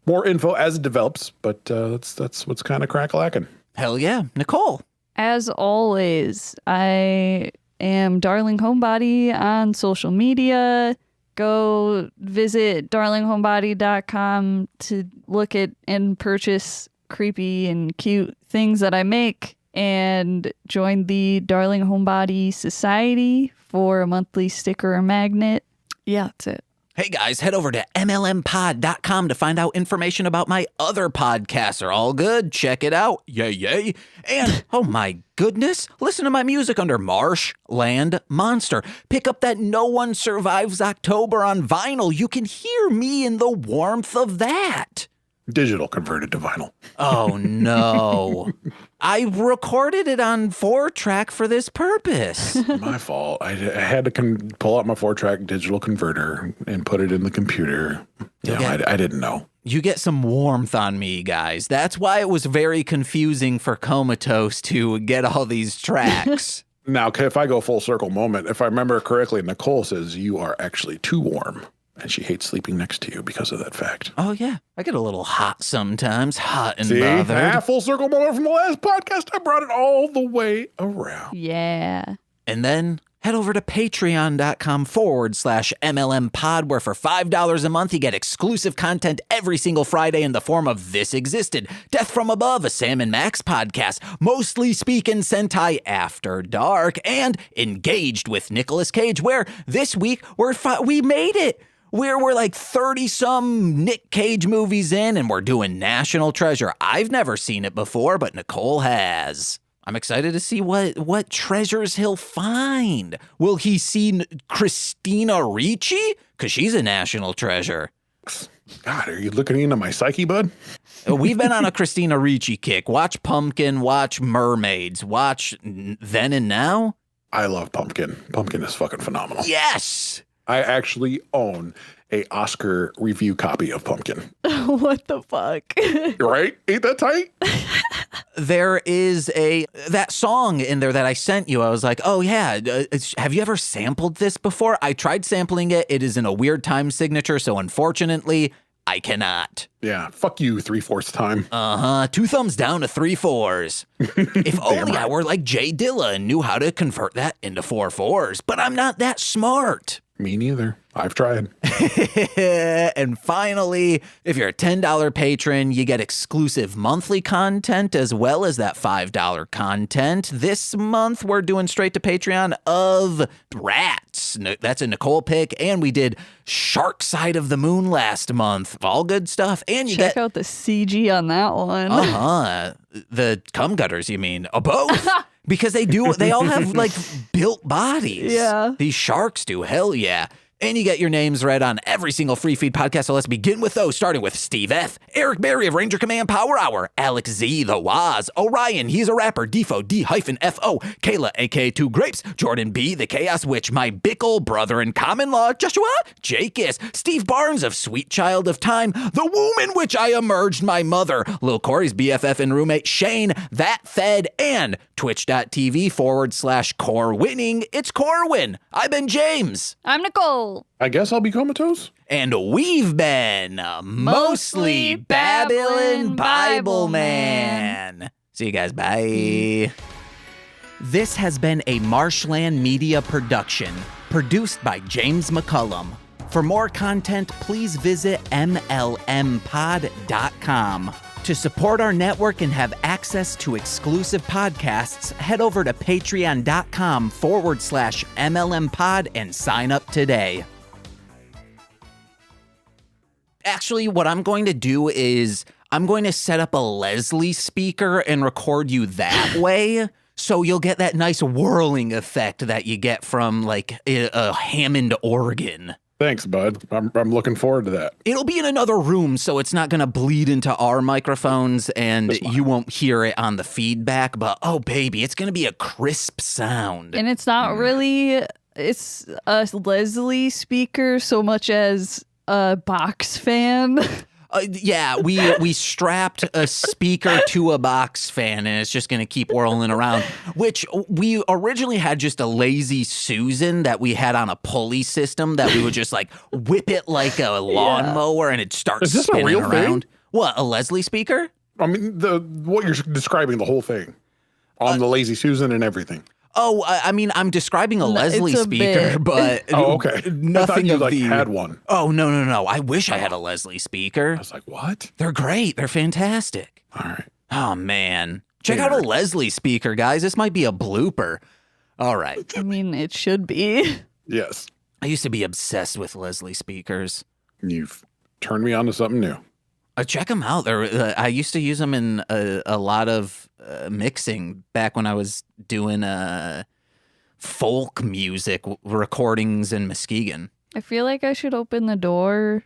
more info as it develops, but that's what's kind of crack-a-lacking. Hell yeah. Nicole? As always, I am Darling Homebody on social media. Go visit darlinghomebody.com to look at and purchase creepy and cute things that I make, and join the Darling Homebody Society for a monthly sticker or magnet. Yeah, that's it. Hey guys, head over to MLMpod.com to find out information about my other podcasts. Are all good? Check it out. Yay, yay. And, oh my goodness, listen to my music under Marshland Monster. Pick up that No One Survives October on vinyl. You can hear me in the warmth of that. Digital converted to vinyl. Oh no. I recorded it on 4-track for this purpose. My fault. I had to pull out my 4-track digital converter and put it in the computer. I didn't know. You get some warmth on me, guys. That's why it was very confusing for KOMATOSE to get all these tracks. Now, if I go full circle moment, if I remember correctly, Nicole says you are actually too warm. And she hates sleeping next to you because of that fact. Oh, yeah. I get a little hot sometimes. Hot and See? bothered. Full circle moment from the last podcast. I brought it all the way around. Yeah. And then head over to patreon.com/MLMpod, where for $5 a month, you get exclusive content every single Friday in the form of This Existed, Death from Above, a Sam and Max podcast, Mostly Speakin' Sentai After Dark, and Engaged with Nicolas Cage, where this week we made it. We're like 30-some Nick Cage movies in, and we're doing National Treasure. I've never seen it before, but Nicole has. I'm excited to see what treasures he'll find. Will he see Christina Ricci? Because she's a national treasure. God, are you looking into my psyche, bud? We've been on a Christina Ricci kick. Watch Pumpkin, watch Mermaids, watch Then and Now. I love Pumpkin. Pumpkin is fucking phenomenal. Yes! I actually own a Oscar review copy of Pumpkin. What the fuck? Right? Ain't that tight? There is that song in there that I sent you. I was like, oh yeah, have you ever sampled this before? I tried sampling it. It is in a weird time signature, so unfortunately, I cannot. Yeah, fuck you, 3/4 time. 2 thumbs down to 3 4s. If only I were like Jay Dilla and knew how to convert that into 4 4s, but I'm not that smart. Me neither. I've tried. And finally, if you're a $10 patron, you get exclusive monthly content as well as that $5 content. This month, we're doing straight to Patreon of Rats. That's a Nicole pick. And we did Shark Side of the Moon last month. All good stuff. And you Check out the CG on that one. The cum gutters, you mean? Both. Because they all have like built bodies. Yeah. These sharks do. Hell yeah. And you get your names read on every single free feed podcast. So let's begin with those, starting with Steve F., Eric Berry of Ranger Command Power Hour, Alex Z, The Waz, Orion, he's a rapper, Defo, D-F-O, Kayla, aka 2 Grapes, Jordan B, The Chaos Witch, my Bickle brother in common law, Joshua, Jakis, Steve Barnes of Sweet Child of Time, The Womb in Which I Emerged My Mother, Lil Corey's BFF and roommate, Shane, That Fed, and twitch.tv/core winning. It's Corwin. I've been James. I'm Nicole. I guess I'll be Komtose. And we've been mostly Babblin Bibleman. See you guys. Bye. This has been a Marshland Media production, produced by James McCollum. For more content, please visit mlmpod.com. To support our network and have access to exclusive podcasts, head over to patreon.com/MLMpod and sign up today. Actually, what I'm going to do is I'm going to set up a Leslie speaker and record you that way. So you'll get that nice whirling effect that you get from like a Hammond organ. Thanks, bud. I'm looking forward to that. It'll be in another room, so it's not going to bleed into our microphones, and you won't hear it on the feedback. But, oh, baby, it's going to be a crisp sound. And it's not really, it's a Leslie speaker so much as a box fan. Yeah, we strapped a speaker to a box fan, and it's just going to keep whirling around, which we originally had just a Lazy Susan that we had on a pulley system that we would just like whip it like a lawnmower and it'd start spinning real around. Thing? What, a Leslie speaker? I mean, what you're describing, the whole thing on the Lazy Susan and everything. Oh, I mean, I'm describing a Leslie speaker, bit. but okay. Nothing I thought you had one. Oh, no. I wish I had a Leslie speaker. I was like, what? They're great. They're fantastic. All right. Oh, man. Check out a Leslie speaker, guys. This might be a blooper. All right. I mean, it should be. Yes. I used to be obsessed with Leslie speakers. You've turned me on to something new. Check them out. I used to use them in a lot of mixing back when I was doing folk music recordings in Muskegon. I feel like I should open the door.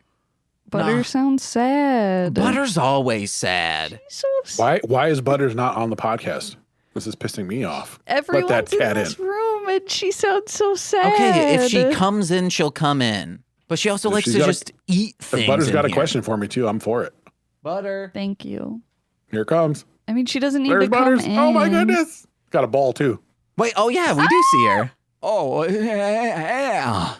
Butter sounds sad. Butter's always sad. So sad. Why is Butters not on the podcast? This is pissing me off. Everyone's Let that cat in this room and she sounds so sad. Okay, if she comes in, she'll come in. But she also likes to just eat things. If Butter's got a here. question for me too, I'm for it. Butter. Thank you. Here it comes. I mean, she doesn't need There's to come Butters. in. Oh my goodness. Got a ball too. Wait, oh yeah, we do see her. Oh, yeah.